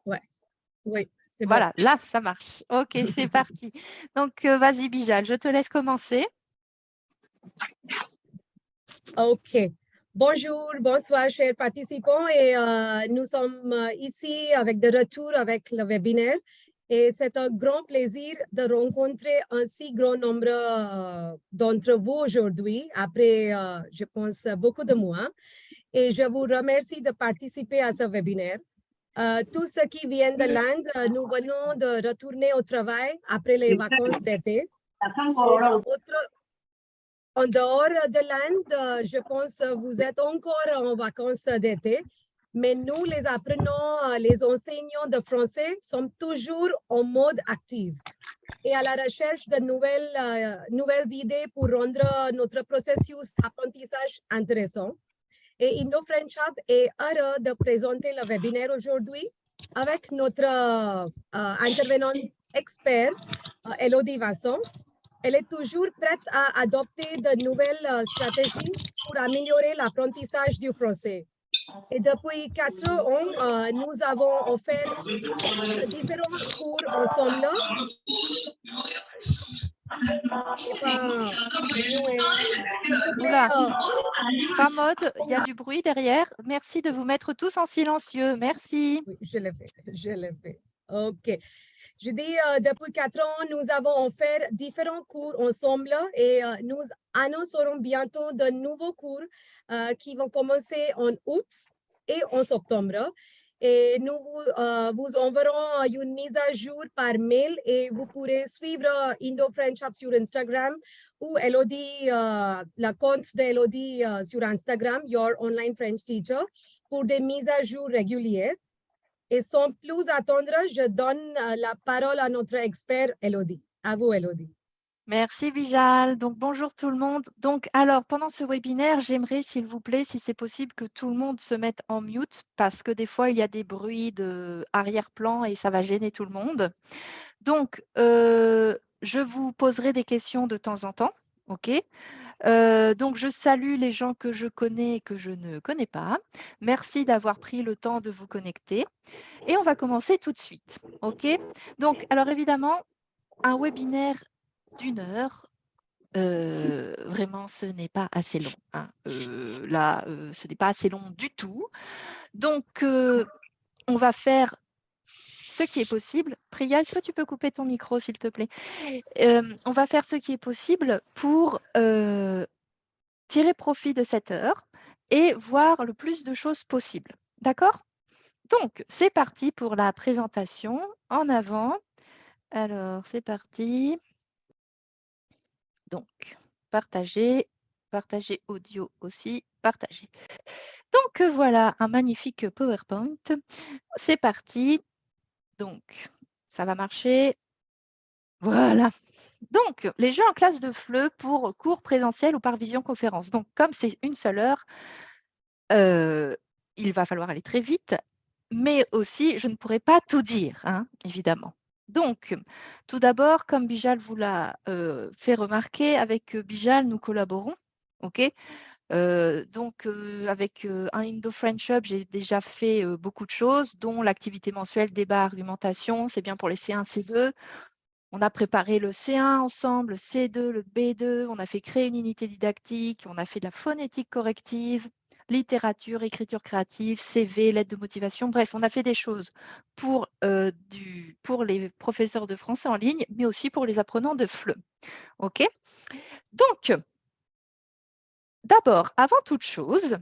Ouais, oui, c'est bon. Voilà, là, ça marche. OK, c'est parti. Donc, vas-y, Bijal, je te laisse commencer. OK. Bonjour, bonsoir, chers participants. Et nous sommes ici avec de retour avec le webinaire. Et c'est un grand plaisir de rencontrer un si grand nombre d'entre vous aujourd'hui, après, je pense, beaucoup de mois. Et je vous remercie de participer à ce webinaire. Tous ceux qui viennent de l'Inde, nous venons de retourner au travail après les vacances d'été. En dehors de l'Inde, je pense que vous êtes encore en vacances d'été, mais nous, les apprenants, les enseignants de français, sommes toujours en mode actif et à la recherche de nouvelles idées pour rendre notre processus d'apprentissage intéressant. Et IndoFrench Hub est heureux de présenter le webinaire aujourd'hui avec notre intervenante expert, Elodie Vincent. Elle est toujours prête à adopter de nouvelles stratégies pour améliorer l'apprentissage du français. Et depuis 4 ans, nous avons offert différents cours ensemble. C'est pas s'il vous plaît. Oula, Pramod, il y a du bruit derrière. Merci de vous mettre tous en silencieux. Merci. Oui, je l'ai fait. Je l'ai fait. OK. Je dis, depuis 4 ans, nous avons offert différents cours ensemble et nous annoncerons bientôt de nouveaux cours qui vont commencer en août et en septembre. Et nous vous enverrons une mise à jour par mail et vous pourrez suivre Indo-French Hub sur Instagram ou Elodie, la compte d'Elodie sur Instagram, Your Online French Teacher, pour des mises à jour régulières. Et sans plus attendre, je donne la parole à notre expert, Elodie. À vous, Elodie. Merci, Bijal. Donc, bonjour tout le monde. Donc, alors, pendant ce webinaire, j'aimerais, s'il vous plaît, si c'est possible, que tout le monde se mette en mute parce que des fois, il y a des bruits de arrière-plan et ça va gêner tout le monde. Donc, je vous poserai des questions de temps en temps. OK? Donc, je salue les gens que je connais et que je ne connais pas. Merci d'avoir pris le temps de vous connecter. Et on va commencer tout de suite. OK? Donc, alors évidemment, un webinaire d'1 heure, vraiment, ce n'est pas assez long. Hein. Là, ce n'est pas assez long du tout. Donc, on va faire ce qui est possible. Priya, est-ce que tu peux couper ton micro, s'il te plaît? On va faire ce qui est possible pour tirer profit de cette heure et voir le plus de choses possibles. D'accord? Donc, c'est parti pour la présentation. En avant. Alors, c'est parti. Donc, partager audio aussi, partager. Donc, voilà un magnifique PowerPoint. C'est parti. Donc, ça va marcher. Voilà. Donc, les jeux en classe de FLE pour cours présentiel ou par visioconférence. Donc, comme c'est une seule heure, il va falloir aller très vite, mais aussi, je ne pourrai pas tout dire, hein, évidemment. Donc, tout d'abord, comme Bijal vous l'a fait remarquer, avec Bijal, nous collaborons. OK. Donc, avec un Indo-French Hub, j'ai déjà fait beaucoup de choses, dont l'activité mensuelle débat argumentation, c'est bien pour les C1, C2. On a préparé le C1 ensemble, le C2, le B2, on a fait créer une unité didactique, on a fait de la phonétique corrective, littérature, écriture créative, CV, lettre de motivation, bref, on a fait des choses pour les professeurs de français en ligne, mais aussi pour les apprenants de FLE. OK? Donc, d'abord, avant toute chose,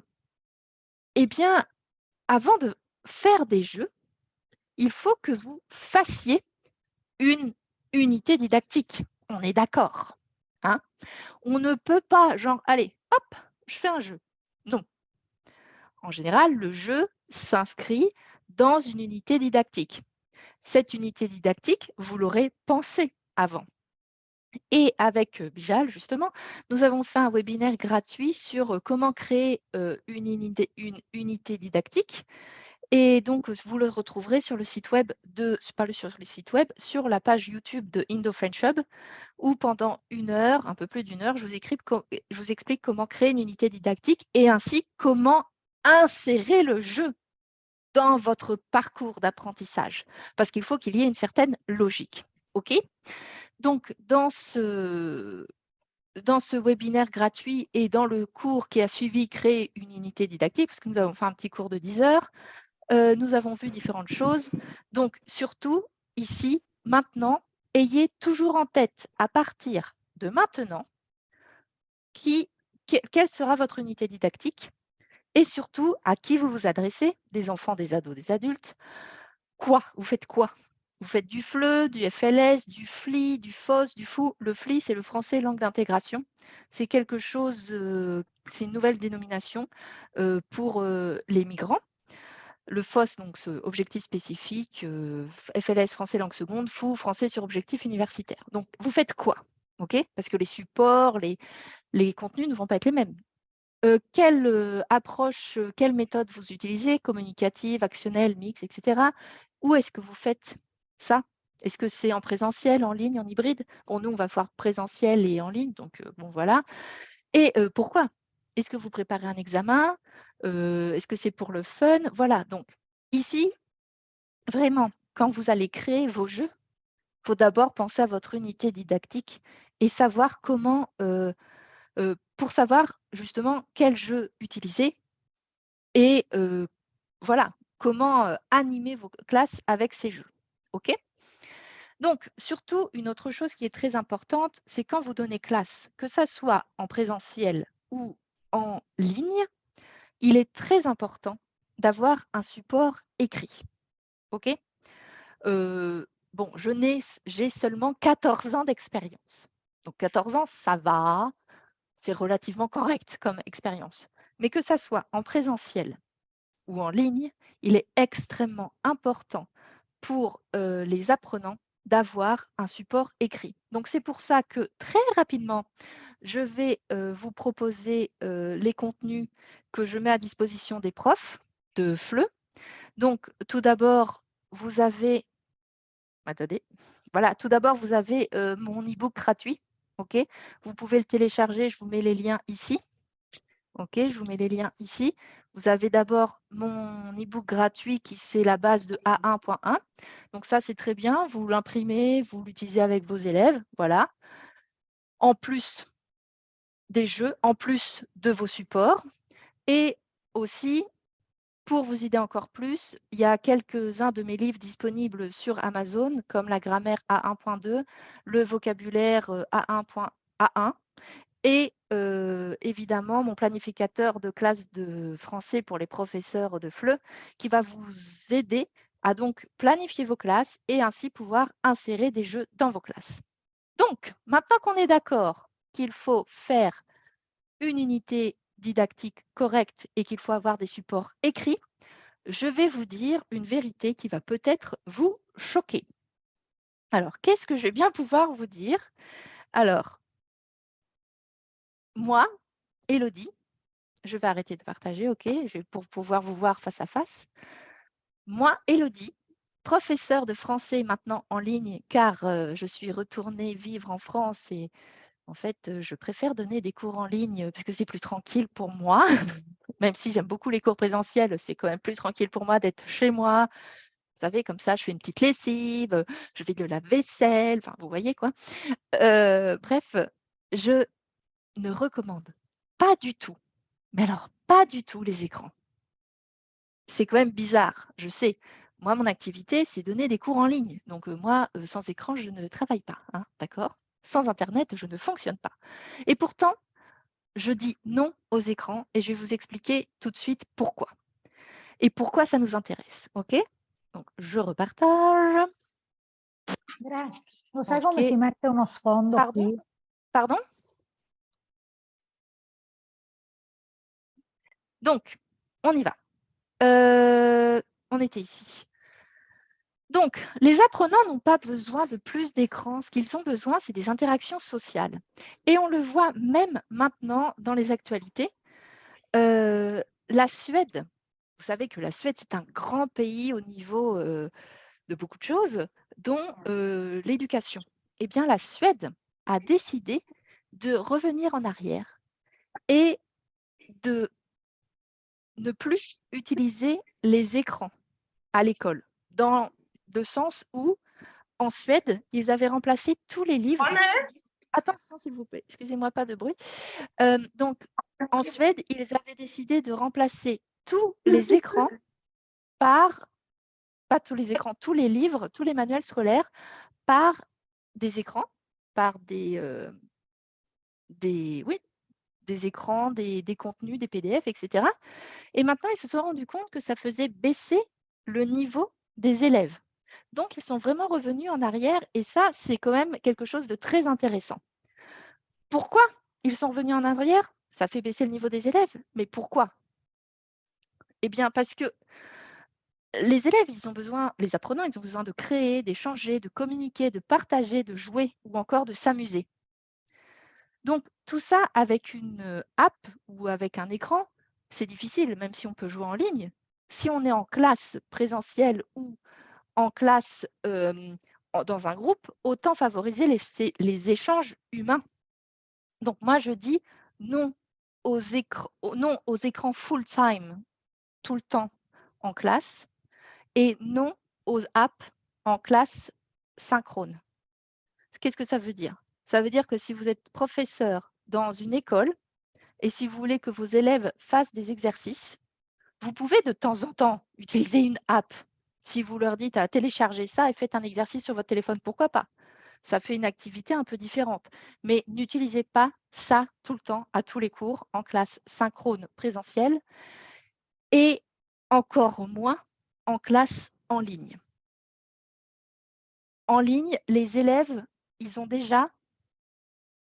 eh bien, avant de faire des jeux, il faut que vous fassiez une unité didactique. On est d'accord, hein? On ne peut pas, genre, allez, hop, je fais un jeu. Non. En général, le jeu s'inscrit dans une unité didactique. Cette unité didactique, vous l'aurez pensée avant. Et avec Bijal, justement, nous avons fait un webinaire gratuit sur comment créer une unité didactique. Et donc, vous le retrouverez sur le site web sur la page YouTube de Indo-French Hub, où pendant 1 heure, un peu plus d'1 heure, je vous explique comment créer une unité didactique et ainsi comment insérer le jeu dans votre parcours d'apprentissage, parce qu'il faut qu'il y ait une certaine logique. OK? Donc, dans ce webinaire gratuit et dans le cours qui a suivi créer une unité didactique, parce que nous avons fait un petit cours de 10 heures, nous avons vu différentes choses. Donc, surtout, ici, maintenant, ayez toujours en tête, à partir de maintenant, quelle sera votre unité didactique et surtout à qui vous vous adressez, des enfants, des ados, des adultes. Quoi? Vous faites quoi? Vous faites du FLE, du FLS, du FLI, du FOS, du FOU. Le FLI, c'est le français langue d'intégration. C'est quelque chose, c'est une nouvelle dénomination pour les migrants. Le FOS, donc objectif spécifique, FLS, français langue seconde, FOU, français sur objectif universitaire. Donc, vous faites quoi? OK? Parce que les supports, les contenus ne vont pas être les mêmes. Quelle approche, quelle méthode vous utilisez, communicative, actionnelle, mixte, etc. Où est-ce que vous faites ça? Est-ce que c'est en présentiel, en ligne, en hybride? Bon, nous, on va voir présentiel et en ligne, donc bon, voilà. Et pourquoi? Est-ce que vous préparez un examen? Est-ce que c'est pour le fun? Voilà, donc ici, vraiment, quand vous allez créer vos jeux, il faut d'abord penser à votre unité didactique et savoir comment pour savoir justement quel jeu utiliser et voilà, comment animer vos classes avec ces jeux. OK? Donc, surtout, une autre chose qui est très importante, c'est quand vous donnez classe, que ça soit en présentiel ou en ligne, il est très important d'avoir un support écrit. OK? Bon, j'ai seulement 14 ans d'expérience. Donc 14 ans, ça va, c'est relativement correct comme expérience. Mais que ça soit en présentiel ou en ligne, il est extrêmement important pour les apprenants d'avoir un support écrit. Donc c'est pour ça que très rapidement, je vais vous proposer les contenus que je mets à disposition des profs de FLE. Donc tout d'abord, vous avez, attendez, voilà, tout d'abord, vous avez mon e-book gratuit. OK, vous pouvez le télécharger, je vous mets les liens ici. OK, je vous mets les liens ici. Vous avez d'abord mon e-book gratuit qui c'est la base de A1.1. Donc ça, c'est très bien. Vous l'imprimez, vous l'utilisez avec vos élèves. Voilà. En plus des jeux, en plus de vos supports. Et aussi, pour vous aider encore plus, il y a quelques-uns de mes livres disponibles sur Amazon, comme la grammaire A1.2, le vocabulaire A1.A1 et évidemment mon planificateur de classe de français pour les professeurs de FLE qui va vous aider à donc planifier vos classes et ainsi pouvoir insérer des jeux dans vos classes. Donc, maintenant qu'on est d'accord qu'il faut faire une unité didactique correcte et qu'il faut avoir des supports écrits, je vais vous dire une vérité qui va peut-être vous choquer. Alors, qu'est-ce que je vais bien pouvoir vous dire? Alors, moi, Élodie, je vais arrêter de partager, OK, pour pouvoir vous voir face à face. Moi, Élodie, professeure de français maintenant en ligne, car je suis retournée vivre en France et en fait, je préfère donner des cours en ligne parce que c'est plus tranquille pour moi. Même si j'aime beaucoup les cours présentiels, c'est quand même plus tranquille pour moi d'être chez moi. Vous savez, comme ça, je fais une petite lessive, je fais de la vaisselle, enfin, vous voyez quoi. Bref, je ne recommande pas du tout, mais alors pas du tout les écrans. C'est quand même bizarre, je sais. Moi, mon activité, c'est donner des cours en ligne. Donc moi, sans écran, je ne travaille pas, hein, d'accord? Sans internet, je ne fonctionne pas. Et pourtant, je dis non aux écrans et je vais vous expliquer tout de suite pourquoi. Et pourquoi ça nous intéresse, OK? Donc je repartage. Grazie. Lo sai come OK. si mette uno sfondo Pardon? qui? Pardon? Donc, on y va. On était ici. Donc, les apprenants n'ont pas besoin de plus d'écran. Ce qu'ils ont besoin, c'est des interactions sociales. Et on le voit même maintenant dans les actualités. La Suède, vous savez que la Suède, c'est un grand pays au niveau de beaucoup de choses, dont l'éducation. Eh bien, la Suède a décidé de revenir en arrière et de ne plus utiliser les écrans. à l'école, dans le sens où, en Suède, ils avaient remplacé tous les livres. Attention, s'il vous plaît, excusez-moi, pas de bruit. Donc, en Suède, ils avaient décidé de remplacer tous les écrans par, pas tous les écrans, tous les livres, tous les manuels scolaires par des écrans, par oui, des écrans, des contenus, des PDF, etc. Et maintenant, ils se sont rendus compte que ça faisait baisser le niveau des élèves. Donc, ils sont vraiment revenus en arrière et ça, c'est quand même quelque chose de très intéressant. Pourquoi ils sont revenus en arrière? Ça fait baisser le niveau des élèves. Mais pourquoi? Eh bien, parce que les élèves, ils ont besoin, les apprenants, ils ont besoin de créer, d'échanger, de communiquer, de partager, de jouer ou encore de s'amuser. Donc, tout ça avec une app ou avec un écran, c'est difficile, même si on peut jouer en ligne. Si on est en classe présentielle ou en classe dans un groupe, autant favoriser les échanges humains. Donc, moi, je dis non aux écrans full-time, tout le temps en classe, et non aux apps en classe synchrone. Qu'est-ce que ça veut dire? Ça veut dire que si vous êtes professeur dans une école et si vous voulez que vos élèves fassent des exercices, vous pouvez de temps en temps utiliser une app. Si vous leur dites à télécharger ça et faites un exercice sur votre téléphone, pourquoi pas? Ça fait une activité un peu différente. Mais n'utilisez pas ça tout le temps à tous les cours en classe synchrone présentielle et encore moins en classe en ligne. En ligne, les élèves, ils ont déjà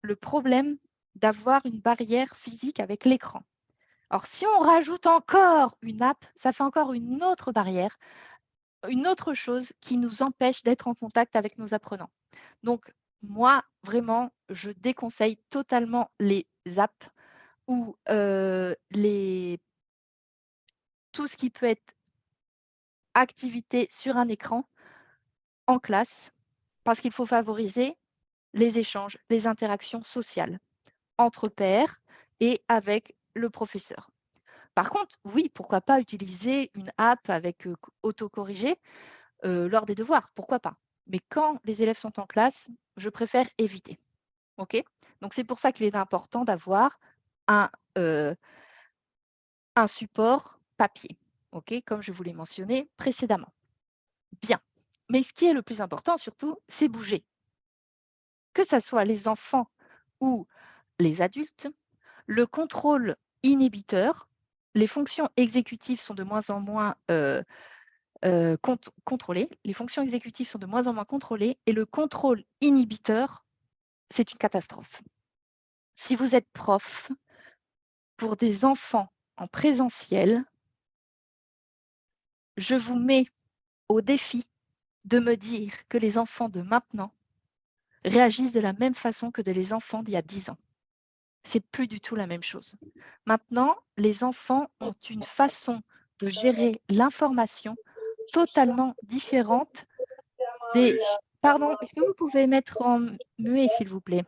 le problème d'avoir une barrière physique avec l'écran. Alors, si on rajoute encore une app, ça fait encore une autre barrière, une autre chose qui nous empêche d'être en contact avec nos apprenants. Donc, moi, vraiment, je déconseille totalement les apps ou tout ce qui peut être activité sur un écran en classe, parce qu'il faut favoriser les échanges, les interactions sociales entre pairs et avec le professeur. Par contre, oui, pourquoi pas utiliser une app avec autocorrigé lors des devoirs, pourquoi pas. Mais quand les élèves sont en classe, je préfère éviter. OK? Donc, c'est pour ça qu'il est important d'avoir un support papier, OK? Comme je vous l'ai mentionné précédemment. Bien. Mais ce qui est le plus important surtout, c'est bouger. Que ce soit les enfants ou les adultes, le contrôle inhibiteur, les fonctions exécutives sont de moins en moins contrôlées, les fonctions exécutives sont de moins en moins contrôlées et le contrôle inhibiteur, c'est une catastrophe. Si vous êtes prof pour des enfants en présentiel, je vous mets au défi de me dire que les enfants de maintenant réagissent de la même façon que les enfants d'il y a 10 ans. C'est plus du tout la même chose. Maintenant, les enfants ont une façon de gérer l'information totalement différente des... Pardon, est-ce que vous pouvez mettre en muet, s'il vous plaît?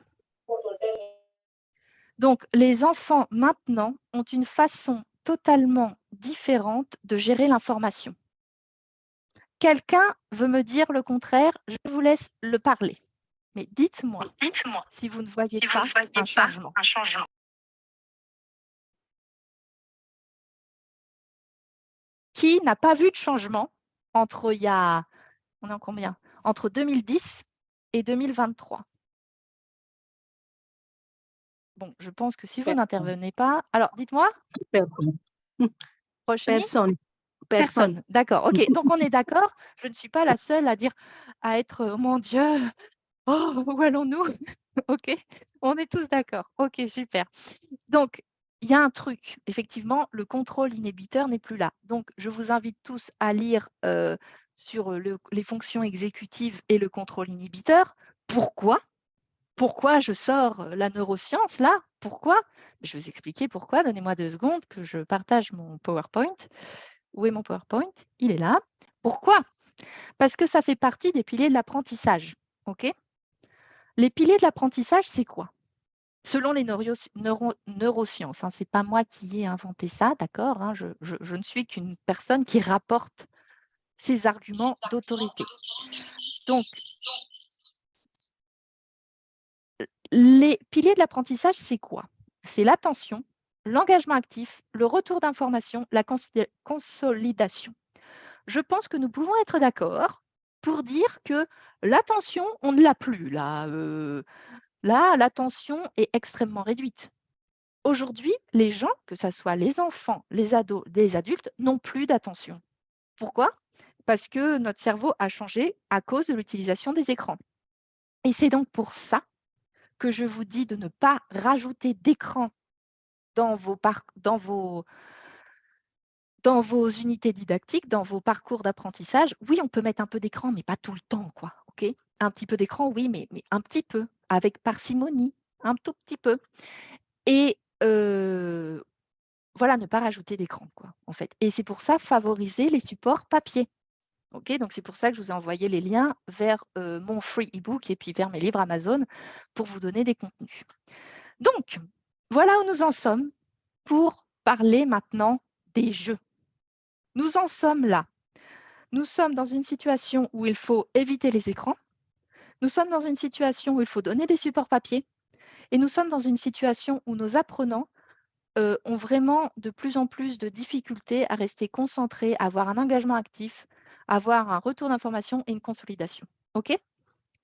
Donc, les enfants maintenant ont une façon totalement différente de gérer l'information. Quelqu'un veut me dire le contraire, je vous laisse le parler. Mais dites-moi si vous ne voyez pas un changement. Qui n'a pas vu de changement entre on est en combien? Entre 2010 et 2023? Bon, je pense que si vous n'intervenez pas... Alors, dites-moi. Personne. Personne. D'accord. OK. Donc, on est d'accord. Je ne suis pas la seule à dire, à être, oh mon Dieu, oh, où allons-nous? OK. On est tous d'accord. OK, super. Donc, il y a un truc. Effectivement, le contrôle inhibiteur n'est plus là. Donc, je vous invite tous à lire sur les fonctions exécutives et le contrôle inhibiteur. Pourquoi? Pourquoi je sors la neuroscience là? Pourquoi? Je vais vous expliquer pourquoi. Donnez-moi 2 secondes que je partage mon PowerPoint. Où est mon PowerPoint? Il est là. Pourquoi? Parce que ça fait partie des piliers de l'apprentissage. OK? Les piliers de l'apprentissage, c'est quoi? Selon les neurosciences, hein, ce n'est pas moi qui ai inventé ça, d'accord, hein, je ne suis qu'une personne qui rapporte ces arguments d'autorité. Donc, les piliers de l'apprentissage, c'est quoi? C'est l'attention, l'engagement actif, le retour d'information, la consolidation. Je pense que nous pouvons être d'accord pour dire que l'attention, on ne l'a plus. Là, l'attention est extrêmement réduite. Aujourd'hui, les gens, que ce soit les enfants, les ados, les adultes, n'ont plus d'attention. Pourquoi? Parce que notre cerveau a changé à cause de l'utilisation des écrans. Et c'est donc pour ça que je vous dis de ne pas rajouter d'écran dans vos unités didactiques, dans vos parcours d'apprentissage. Oui, on peut mettre un peu d'écran, mais pas tout le temps, quoi. Ok? Un petit peu d'écran, oui, mais un petit peu, avec parcimonie, un tout petit peu. Et voilà, ne pas rajouter d'écran, quoi, en fait. Et c'est pour ça, favoriser les supports papier. Ok, donc c'est pour ça que je vous ai envoyé les liens vers mon free ebook et puis vers mes livres Amazon pour vous donner des contenus. Donc, voilà où nous en sommes pour parler maintenant des jeux. Nous en sommes là. Nous sommes dans une situation où il faut éviter les écrans. Nous sommes dans une situation où il faut donner des supports papier. Et nous sommes dans une situation où nos apprenants ont vraiment de plus en plus de difficultés à rester concentrés, à avoir un engagement actif, à avoir un retour d'information et une consolidation. OK?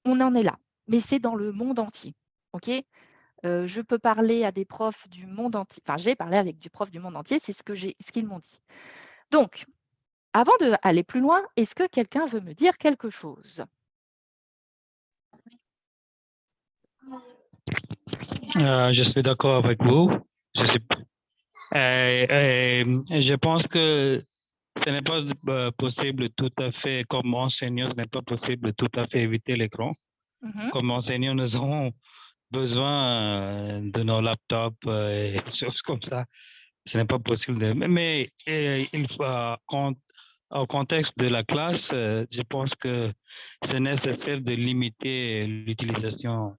On en est là, mais c'est dans le monde entier. OK? Je peux parler à des profs du monde entier, enfin j'ai parlé avec des profs du monde entier, c'est ce qu'ils m'ont dit. Donc, avant d'aller plus loin, est-ce que quelqu'un veut me dire quelque chose? Je suis d'accord avec vous. Je pense que ce n'est pas possible tout à fait, comme enseignant, ce n'est pas possible tout à fait éviter l'écran. Comme enseignant, nous avons besoin de nos laptops et des choses comme ça. Ce n'est pas possible. Mais il faut, au contexte de la classe, je pense que c'est nécessaire de limiter l'utilisation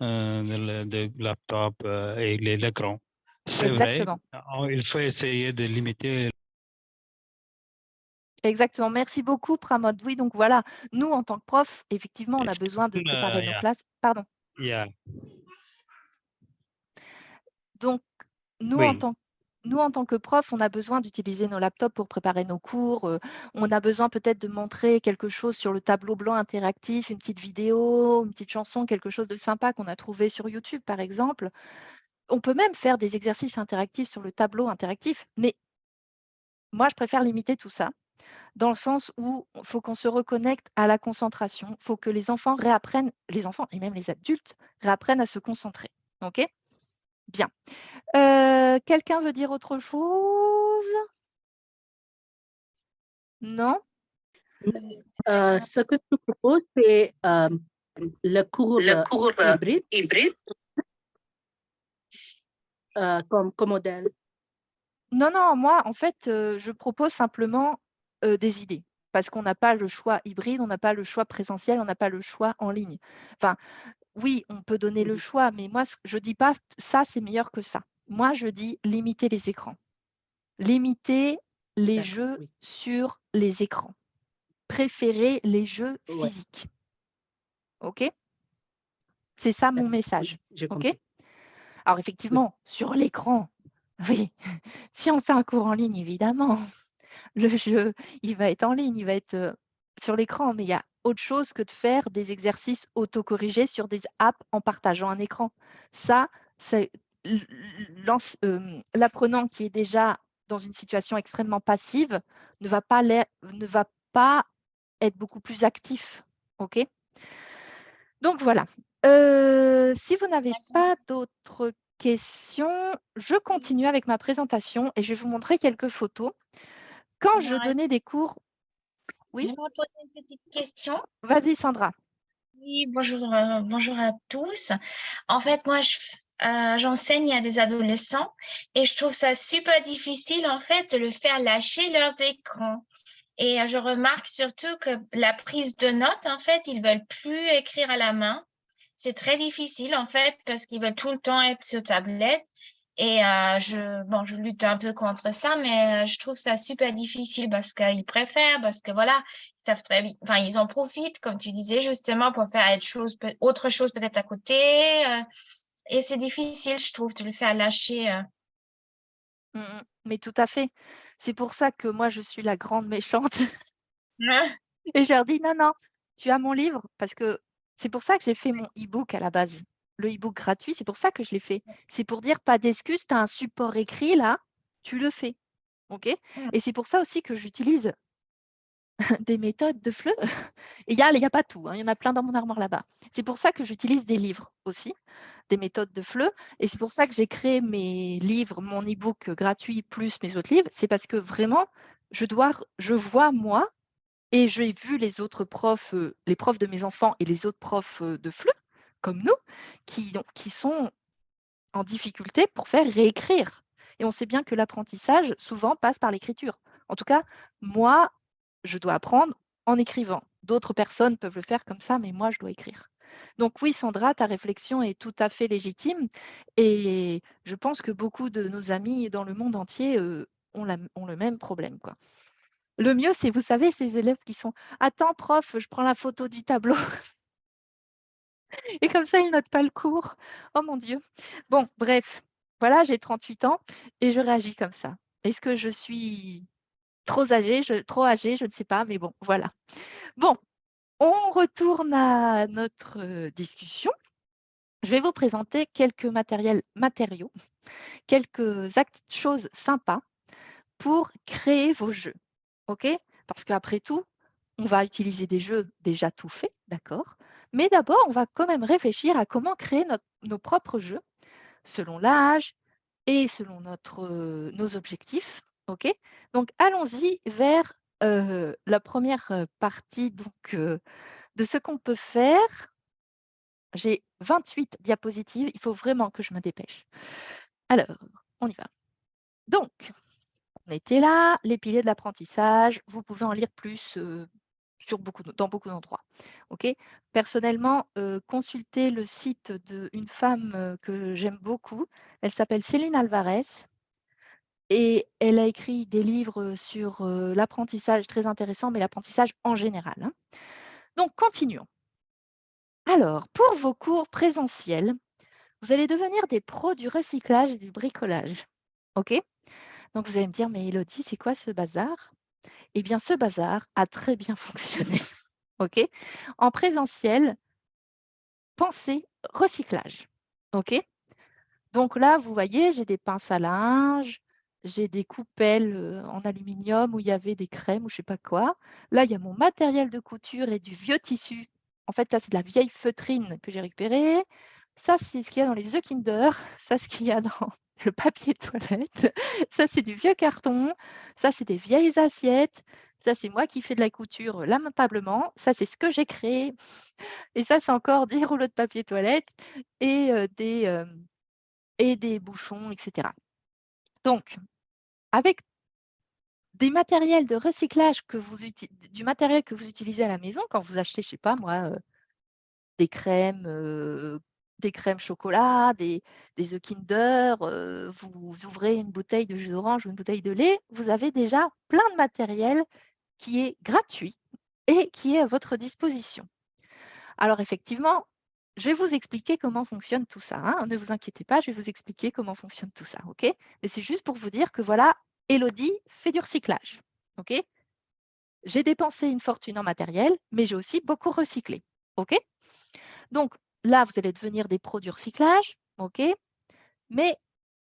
de laptop et l'écran. C'est vrai, il faut essayer de limiter. Exactement. Merci beaucoup, Pramod. Oui, donc voilà, nous, en tant que prof, effectivement, on a besoin de préparer nos classes. Pardon. Donc, nous, en tant que prof, on a besoin d'utiliser nos laptops pour préparer nos cours. On a besoin peut-être de montrer quelque chose sur le tableau blanc interactif, une petite vidéo, une petite chanson, quelque chose de sympa qu'on a trouvé sur YouTube, par exemple. On peut même faire des exercices interactifs sur le tableau interactif, mais moi, je préfère limiter tout ça, dans le sens où il faut qu'on se reconnecte à la concentration. Il faut que les enfants réapprennent, les enfants et même les adultes, réapprennent à se concentrer. OK? Bien. Quelqu'un veut dire autre chose? Non? Ce que tu proposes, c'est le cours hybride comme modèle. Non, moi, en fait, je propose simplement des idées. Parce qu'on n'a pas le choix hybride, on n'a pas le choix présentiel, on n'a pas le choix en ligne. Enfin, oui, on peut donner le choix, mais moi, je ne dis pas ça, c'est meilleur que ça. Moi, je dis limiter les écrans. Limiter les jeux sur les écrans. Préférer les jeux physiques. OK? C'est ça mon message. OK? Alors, effectivement, sur l'écran, oui, si on fait un cours en ligne, évidemment, le jeu, il va être en ligne, il va être sur l'écran, mais il y a autre chose que de faire des exercices autocorrigés sur des apps en partageant un écran. Ça, c'est l'apprenant qui est déjà dans une situation extrêmement passive ne va pas être beaucoup plus actif. OK? Donc voilà. Si vous n'avez pas d'autres questions, je continue avec ma présentation et je vais vous montrer quelques photos. Quand je donnais des cours... Oui. Je vais poser une petite question. Vas-y, Sandra. Oui, bonjour à tous. En fait, moi, j'enseigne à des adolescents et je trouve ça super difficile, en fait, de le faire lâcher leurs écrans. Et je remarque surtout que la prise de notes, en fait, ils veulent plus écrire à la main. C'est très difficile, en fait, parce qu'ils veulent tout le temps être sur tablette. Et je lutte un peu contre ça, mais je trouve ça super difficile parce qu'ils préfèrent, parce que voilà, ils savent très vite, enfin, ils en profitent, comme tu disais, justement, pour faire autre chose peut-être à côté. Et c'est difficile, je trouve, de le faire lâcher. Mais tout à fait. C'est pour ça que moi, je suis la grande méchante. Et je leur dis, non, non, tu as mon livre, parce que c'est pour ça que j'ai fait mon e-book à la base. Le e-book gratuit, c'est pour ça que je l'ai fait. C'est pour dire, pas d'excuses, tu as un support écrit là, tu le fais. OK? Et c'est pour ça aussi que j'utilise des méthodes de FLE. Et il n'y a pas tout, hein, il y en a plein dans mon armoire là-bas. C'est pour ça que j'utilise des livres aussi, des méthodes de FLE. Et c'est pour ça que j'ai créé mes livres, mon e-book gratuit plus mes autres livres. C'est parce que vraiment, je vois moi, et j'ai vu les autres profs, les profs de mes enfants et les autres profs de FLE, comme nous, qui sont en difficulté pour faire réécrire. Et on sait bien que l'apprentissage, souvent, passe par l'écriture. En tout cas, moi, je dois apprendre en écrivant. D'autres personnes peuvent le faire comme ça, mais moi, je dois écrire. Donc oui, Sandra, ta réflexion est tout à fait légitime. Et je pense que beaucoup de nos amis dans le monde entier ont le même problème, quoi. Le mieux, c'est, vous savez, ces élèves qui sont « Attends, prof, je prends la photo du tableau. » Et comme ça, ils notent pas le cours. Oh mon Dieu. Bon, bref, voilà, j'ai 38 ans et je réagis comme ça. Est-ce que je suis trop âgée, je ne sais pas, mais bon, voilà. Bon, on retourne à notre discussion. Je vais vous présenter quelques matériaux, quelques choses sympas pour créer vos jeux. OK? Parce qu'après tout, on va utiliser des jeux déjà tout faits, d'accord? Mais d'abord, on va quand même réfléchir à comment créer nos propres jeux selon l'âge et selon nos objectifs. OK? Donc, allons-y vers la première partie donc, de ce qu'on peut faire. J'ai 28 diapositives, il faut vraiment que je me dépêche. Alors, on y va. Donc, on était là, les piliers de l'apprentissage, vous pouvez en lire plus dans beaucoup d'endroits. OK? Personnellement, consultez le site d'une femme que j'aime beaucoup. Elle s'appelle Céline Alvarez et elle a écrit des livres sur l'apprentissage très intéressant, mais l'apprentissage en général, hein. Donc, continuons. Alors, pour vos cours présentiels, vous allez devenir des pros du recyclage et du bricolage. OK? Donc, vous allez me dire, mais Élodie, c'est quoi ce bazar? Eh bien, ce bazar a très bien fonctionné. OK? En présentiel, pensez recyclage. OK? Donc là, vous voyez, j'ai des pinces à linge, j'ai des coupelles en aluminium où il y avait des crèmes ou je ne sais pas quoi. Là, il y a mon matériel de couture et du vieux tissu. En fait, là, c'est de la vieille feutrine que j'ai récupérée. Ça, c'est ce qu'il y a dans les œufs Kinder. Ça, ce qu'il y a dans le papier toilette. Ça, c'est du vieux carton. Ça, c'est des vieilles assiettes. Ça, c'est moi qui fais de la couture lamentablement. Ça, c'est ce que j'ai créé. Et ça, c'est encore des rouleaux de papier toilette et des bouchons, etc. Donc, avec des matériels de recyclage du matériel que vous utilisez à la maison, quand vous achetez, je ne sais pas moi, des crèmes chocolat, des œufs Kinder, vous ouvrez une bouteille de jus d'orange ou une bouteille de lait, vous avez déjà plein de matériel qui est gratuit et qui est à votre disposition. Alors effectivement, je vais vous expliquer comment fonctionne tout ça, hein. Ne vous inquiétez pas, je vais vous expliquer comment fonctionne tout ça, OK? Mais c'est juste pour vous dire que voilà, Élodie fait du recyclage, OK? J'ai dépensé une fortune en matériel, mais j'ai aussi beaucoup recyclé, OK? Donc là, vous allez devenir des pros du recyclage, OK? Mais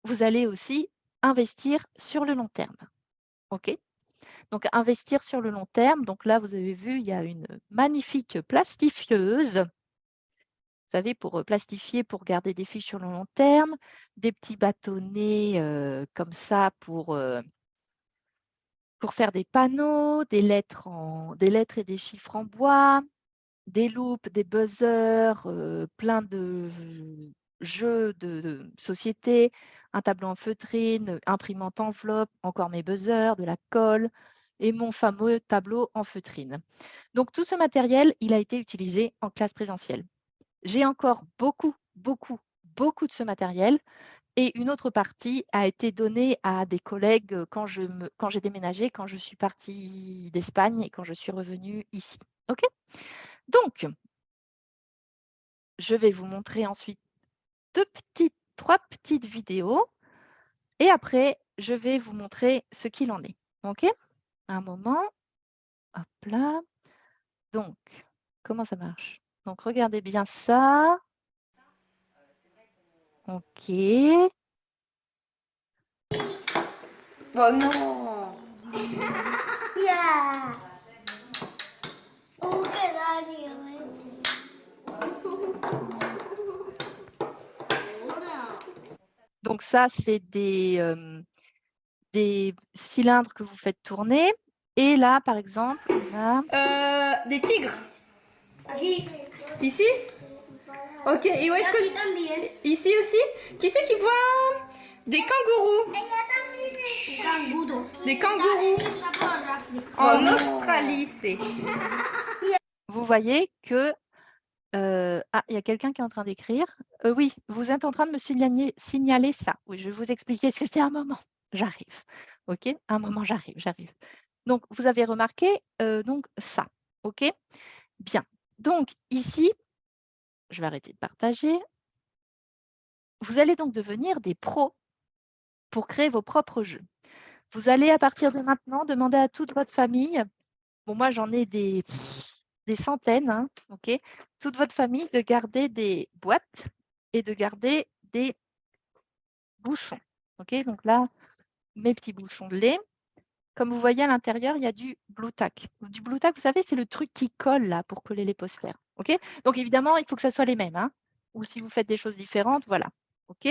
vous allez aussi investir sur le long terme, OK? Donc investir sur le long terme, donc là, vous avez vu, il y a une magnifique plastifieuse. Vous savez, pour plastifier, pour garder des fiches sur le long terme, des petits bâtonnets comme ça pour faire des panneaux, des lettres et des chiffres en bois, des loupes, des buzzers, plein de jeux de société, un tableau en feutrine, imprimante enveloppe, encore mes buzzers, de la colle et mon fameux tableau en feutrine. Donc tout ce matériel, il a été utilisé en classe présentielle. J'ai encore beaucoup de ce matériel Et une autre partie a été donnée à des collègues quand j'ai déménagé, quand je suis partie d'Espagne et quand je suis revenue ici. OK? Donc, je vais vous montrer ensuite 3 petites vidéos et après, je vais vous montrer ce qu'il en est. OK? Un moment. Hop là. Donc, comment ça marche? Donc, regardez bien ça. OK. Oh non! Yeah! Oh, che l'aria, Donc, ça, c'est des cylindres que vous faites tourner. Et là, par exemple, on a... Des tigres. Ici? Ok, et où est-ce que... Ici aussi? Qui c'est qui voit des kangourous? Des kangourous. En Australie, c'est... Vous voyez que... Ah, il y a quelqu'un qui est en train d'écrire. Oui, vous êtes en train de me signaler ça. Oui, je vais vous expliquer ce que c'est un moment. J'arrive. OK? Un moment, j'arrive. Donc, vous avez remarqué donc ça. OK? Bien. Donc, ici, je vais arrêter de partager. Vous allez donc devenir des pros pour créer vos propres jeux. Vous allez, à partir de maintenant, demander à toute votre famille, bon, moi, j'en ai des centaines, hein, OK? Toute votre famille de garder des boîtes et de garder des bouchons. OK? Donc là, mes petits bouchons de lait. Comme vous voyez à l'intérieur, il y a du Blu Tack. Du Blu Tack, vous savez, c'est le truc qui colle là pour coller les posters. OK? Donc évidemment, il faut que ça soit les mêmes. Hein? Ou si vous faites des choses différentes, voilà. OK?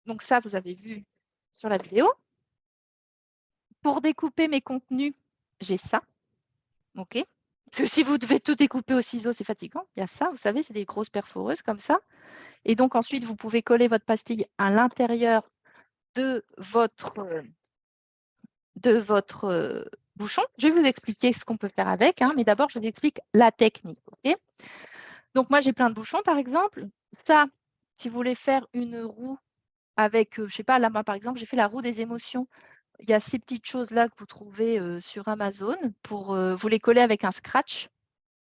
Donc ça, vous avez vu sur la vidéo. Pour découper mes contenus, j'ai ça. OK? Parce que si vous devez tout découper au ciseau, c'est fatigant. Il y a ça, vous savez, c'est des grosses perforeuses comme ça. Et donc ensuite, vous pouvez coller votre pastille à l'intérieur de votre bouchon. Je vais vous expliquer ce qu'on peut faire avec, hein, mais d'abord, je vous explique la technique. Okay? Donc, moi, j'ai plein de bouchons, par exemple. Ça, si vous voulez faire une roue avec, je ne sais pas, là, moi, par exemple, j'ai fait la roue des émotions. Il y a ces petites choses-là que vous trouvez sur Amazon pour vous les coller avec un scratch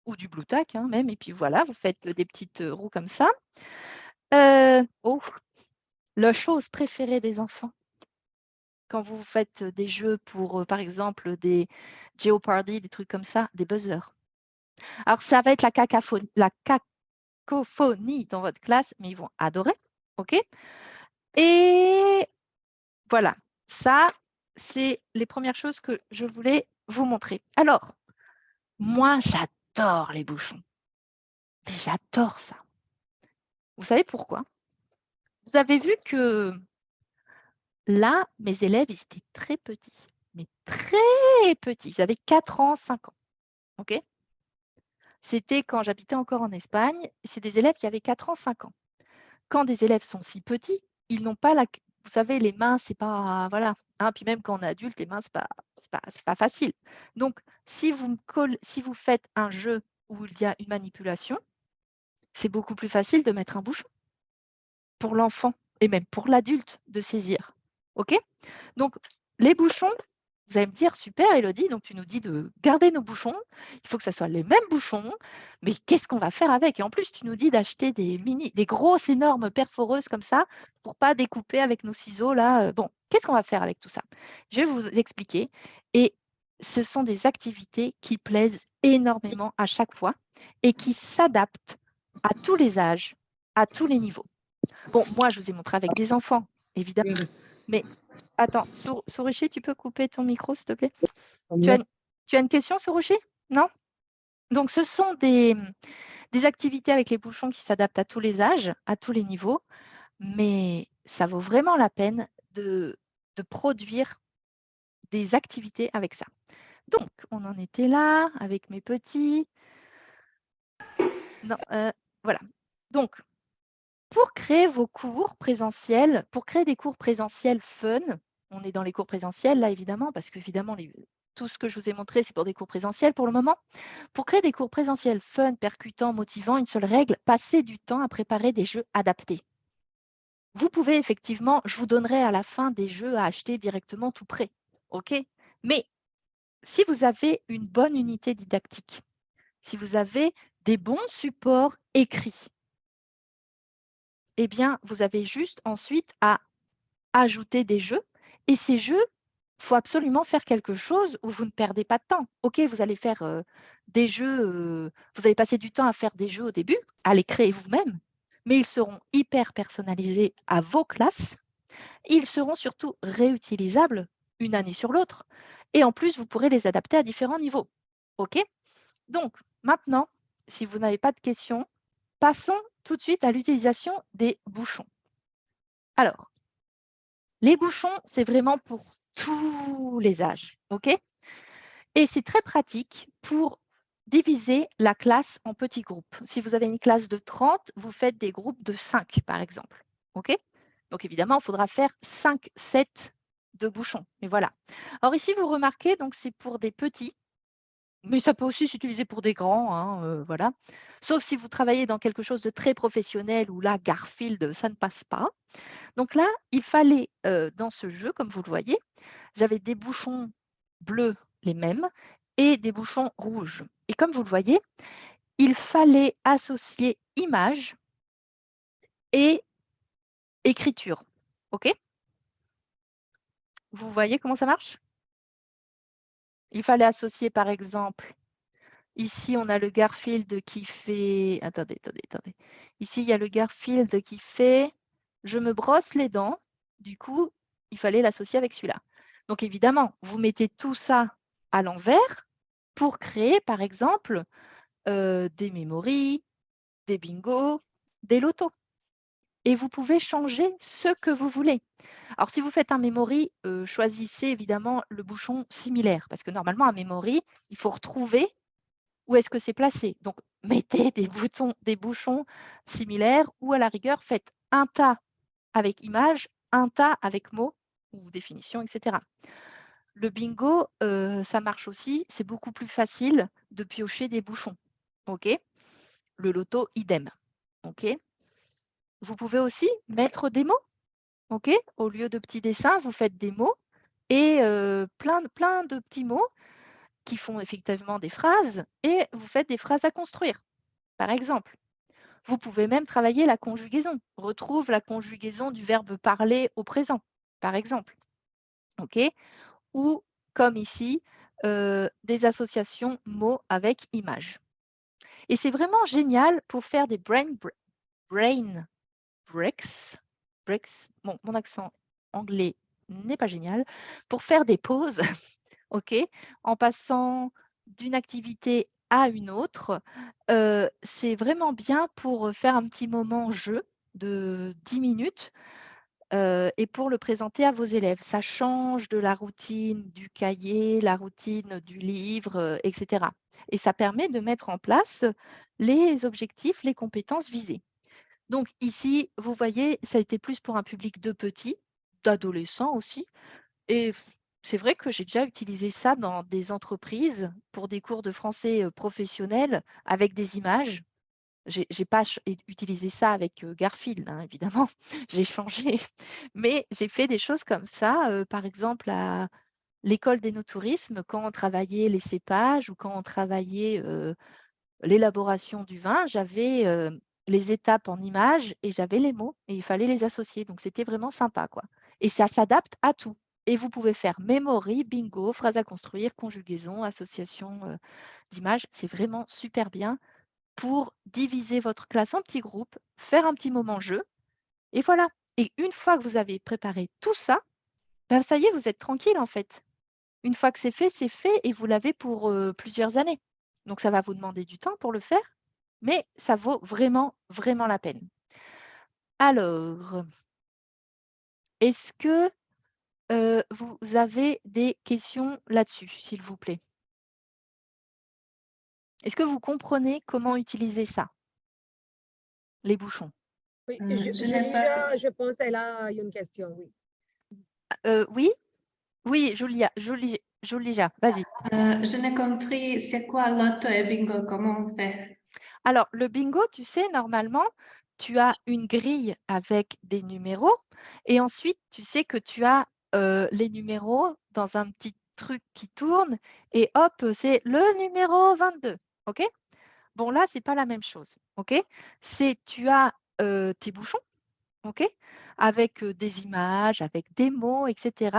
ou du Blu Tack, hein, même. Et puis, voilà, vous faites des petites roues comme ça. Oh, la chose préférée des enfants. Quand vous faites des jeux pour, par exemple, des Jeopardy, des trucs comme ça, des buzzers. Alors, ça va être la cacophonie dans votre classe, mais ils vont adorer. OK? Et voilà, ça, c'est les premières choses que je voulais vous montrer. Alors, moi, j'adore les bouchons. Mais j'adore ça. Vous savez pourquoi? Vous avez vu que là, mes élèves, ils étaient très petits. Mais très petits. Ils avaient 4 ans, 5 ans. OK? C'était quand j'habitais encore en Espagne. C'est des élèves qui avaient 4 ans, 5 ans. Quand des élèves sont si petits, ils n'ont pas la... Vous savez, les mains, c'est pas... Voilà. Hein, puis même quand on est adulte, les mains, c'est pas facile. Donc, si vous faites un jeu où il y a une manipulation, c'est beaucoup plus facile de mettre un bouchon pour l'enfant et même pour l'adulte de saisir. OK? Donc, les bouchons, vous allez me dire, super Élodie, donc tu nous dis de garder nos bouchons, il faut que ce soit les mêmes bouchons, mais qu'est-ce qu'on va faire avec? Et en plus, tu nous dis d'acheter des grosses, énormes perforeuses comme ça pour ne pas découper avec nos ciseaux là. Bon, qu'est-ce qu'on va faire avec tout ça? Je vais vous expliquer. Et ce sont des activités qui plaisent énormément à chaque fois et qui s'adaptent à tous les âges, à tous les niveaux. Bon, moi, je vous ai montré avec des enfants, évidemment, mais attends, Sourushi, tu peux couper ton micro, s'il te plaît? Tu as une question, Sourushi? Non? Donc, ce sont des activités avec les bouchons qui s'adaptent à tous les âges, à tous les niveaux, mais ça vaut vraiment la peine de produire des activités avec ça. Donc, on en était là avec mes petits. Non, voilà. Donc, pour créer vos cours présentiels, pour créer des cours présentiels fun, on est dans les cours présentiels là évidemment, parce qu'évidemment, tout ce que je vous ai montré, c'est pour des cours présentiels pour le moment. Pour créer des cours présentiels fun, percutants, motivants, une seule règle, passez du temps à préparer des jeux adaptés. vous pouvez effectivement, je vous donnerai à la fin des jeux à acheter directement tout prêt. OK? Mais si vous avez une bonne unité didactique, si vous avez des bons supports écrits, eh bien, vous avez juste ensuite à ajouter des jeux. Et ces jeux, il faut absolument faire quelque chose où vous ne perdez pas de temps. OK, vous allez faire des jeux, vous allez passer du temps à faire des jeux au début, à les créer vous-même, mais ils seront hyper personnalisés à vos classes. Ils seront surtout réutilisables une année sur l'autre. Et en plus, vous pourrez les adapter à différents niveaux. OK? Donc, maintenant, si vous n'avez pas de questions, passons tout de suite à l'utilisation des bouchons. Alors, les bouchons, c'est vraiment pour tous les âges. OK? Et c'est très pratique pour diviser la classe en petits groupes. Si vous avez une classe de 30, vous faites des groupes de 5, par exemple. OK? Donc, évidemment, il faudra faire 5 sets de bouchons. Et voilà. Alors ici, vous remarquez, donc c'est pour des petits, mais ça peut aussi s'utiliser pour des grands. Hein, voilà. Sauf si vous travaillez dans quelque chose de très professionnel où là, Garfield, ça ne passe pas. Donc là, il fallait, dans ce jeu, comme vous le voyez, j'avais des bouchons bleus, les mêmes, et des bouchons rouges. Et comme vous le voyez, il fallait associer image et écriture. OK? Vous voyez comment ça marche? Il fallait associer, par exemple, ici, on a le Garfield qui fait… Attendez. Ici, il y a le Garfield qui fait « Je me brosse les dents ». Du coup, il fallait l'associer avec celui-là. Donc, évidemment, vous mettez tout ça à l'envers pour créer, par exemple, des memories, des bingos, des lotos. Et vous pouvez changer ce que vous voulez. Alors, si vous faites un memory, choisissez évidemment le bouchon similaire, parce que normalement, un memory, il faut retrouver où est-ce que c'est placé. Donc, mettez des bouchons similaires ou à la rigueur, faites un tas avec image, un tas avec mots ou définition, etc. Le bingo, ça marche aussi. C'est beaucoup plus facile de piocher des bouchons. OK? Le loto, idem. OK? Vous pouvez aussi mettre des mots. OK? Au lieu de petits dessins, vous faites des mots et plein de petits mots qui font effectivement des phrases et vous faites des phrases à construire. Par exemple, vous pouvez même travailler la conjugaison. Retrouve la conjugaison du verbe parler au présent, par exemple. OK? Ou, comme ici, des associations mots avec images. Et c'est vraiment génial pour faire des brain breaks. Bon, mon accent anglais n'est pas génial. Pour faire des pauses, OK, en passant d'une activité à une autre, c'est vraiment bien pour faire un petit moment jeu de 10 minutes et pour le présenter à vos élèves. Ça change de la routine du cahier, la routine du livre, etc. Et ça permet de mettre en place les objectifs, les compétences visées. Donc ici, vous voyez, ça a été plus pour un public de petits, d'adolescents aussi. Et c'est vrai que j'ai déjà utilisé ça dans des entreprises pour des cours de français professionnels avec des images. J'ai pas utilisé ça avec Garfield, hein, évidemment, j'ai changé. Mais j'ai fait des choses comme ça, par exemple à l'école d'énotourisme, quand on travaillait les cépages ou quand on travaillait l'élaboration du vin, j'avais les étapes en images et j'avais les mots et il fallait les associer. Donc, c'était vraiment sympa, quoi. Et ça s'adapte à tout. Et vous pouvez faire memory, bingo, phrase à construire, conjugaison, association d'images. C'est vraiment super bien pour diviser votre classe en petits groupes, faire un petit moment jeu. Et voilà. Et une fois que vous avez préparé tout ça, ben, ça y est, vous êtes tranquille en fait. Une fois que c'est fait et vous l'avez pour plusieurs années. Donc, ça va vous demander du temps pour le faire, mais ça vaut vraiment, vraiment la peine. Alors, est-ce que vous avez des questions là-dessus, s'il vous plaît? Est-ce que vous comprenez comment utiliser ça, les bouchons? Oui, Je n'ai pas. je pense qu'elle a une question, oui. Oui? Oui, Julia, vas-y. Je n'ai compris, c'est quoi loto et bingo, comment on fait? Alors, le bingo, tu sais, normalement, tu as une grille avec des numéros et ensuite, tu sais que tu as les numéros dans un petit truc qui tourne et hop, c'est le numéro 22. OK? Bon, là, ce n'est pas la même chose. OK? Tu as tes bouchons, OK? Avec des images, avec des mots, etc.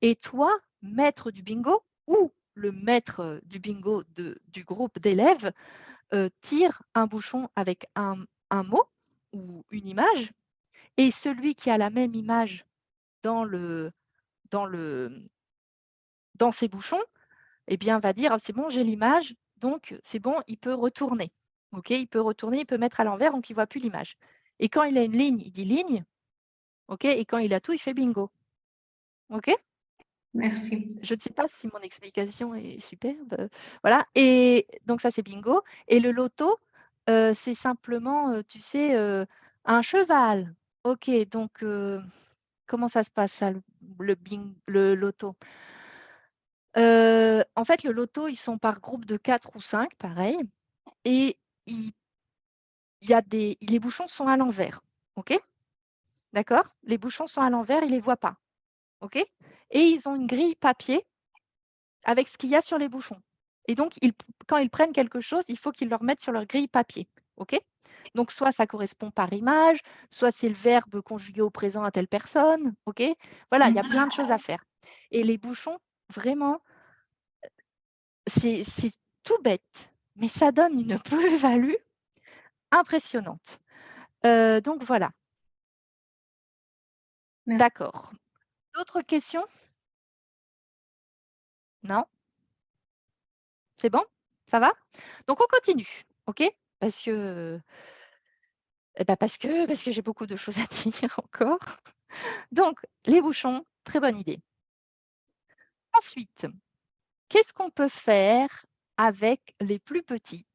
Et toi, maître du bingo ou le maître du bingo du groupe d'élèves, tire un bouchon avec un mot ou une image et celui qui a la même image dans ses bouchons, eh bien, va dire: «Ah, c'est bon, j'ai l'image, donc c'est bon, il peut retourner». OK? Il peut retourner, il peut mettre à l'envers, donc il ne voit plus l'image. Et quand il a une ligne, il dit ligne. OK? Et quand il a tout, il fait bingo. OK? Merci. Je ne sais pas si mon explication est superbe. Voilà. Et donc ça, c'est bingo. Et le loto, c'est simplement, tu sais, un cheval. OK, donc comment ça se passe ça, le loto? En fait, le loto, ils sont par groupe de 4 ou 5, pareil. Et il y a les bouchons sont à l'envers. OK? D'accord? Les bouchons sont à l'envers, ils ne les voient pas. OK? Et ils ont une grille papier avec ce qu'il y a sur les bouchons. Et donc, quand ils prennent quelque chose, il faut qu'ils le remettent sur leur grille papier. OK? Donc, soit ça correspond par image, soit c'est le verbe conjugué au présent à telle personne. OK? Voilà, il y a plein de choses à faire. Et les bouchons, vraiment, c'est tout bête, mais ça donne une plus-value impressionnante. Donc, voilà. Merci. D'accord. D'autres questions? Non? C'est bon? Ça va? Donc, on continue. OK? Parce que parce que j'ai beaucoup de choses à dire encore. Donc, les bouchons, très bonne idée. Ensuite, qu'est-ce qu'on peut faire avec les plus petits?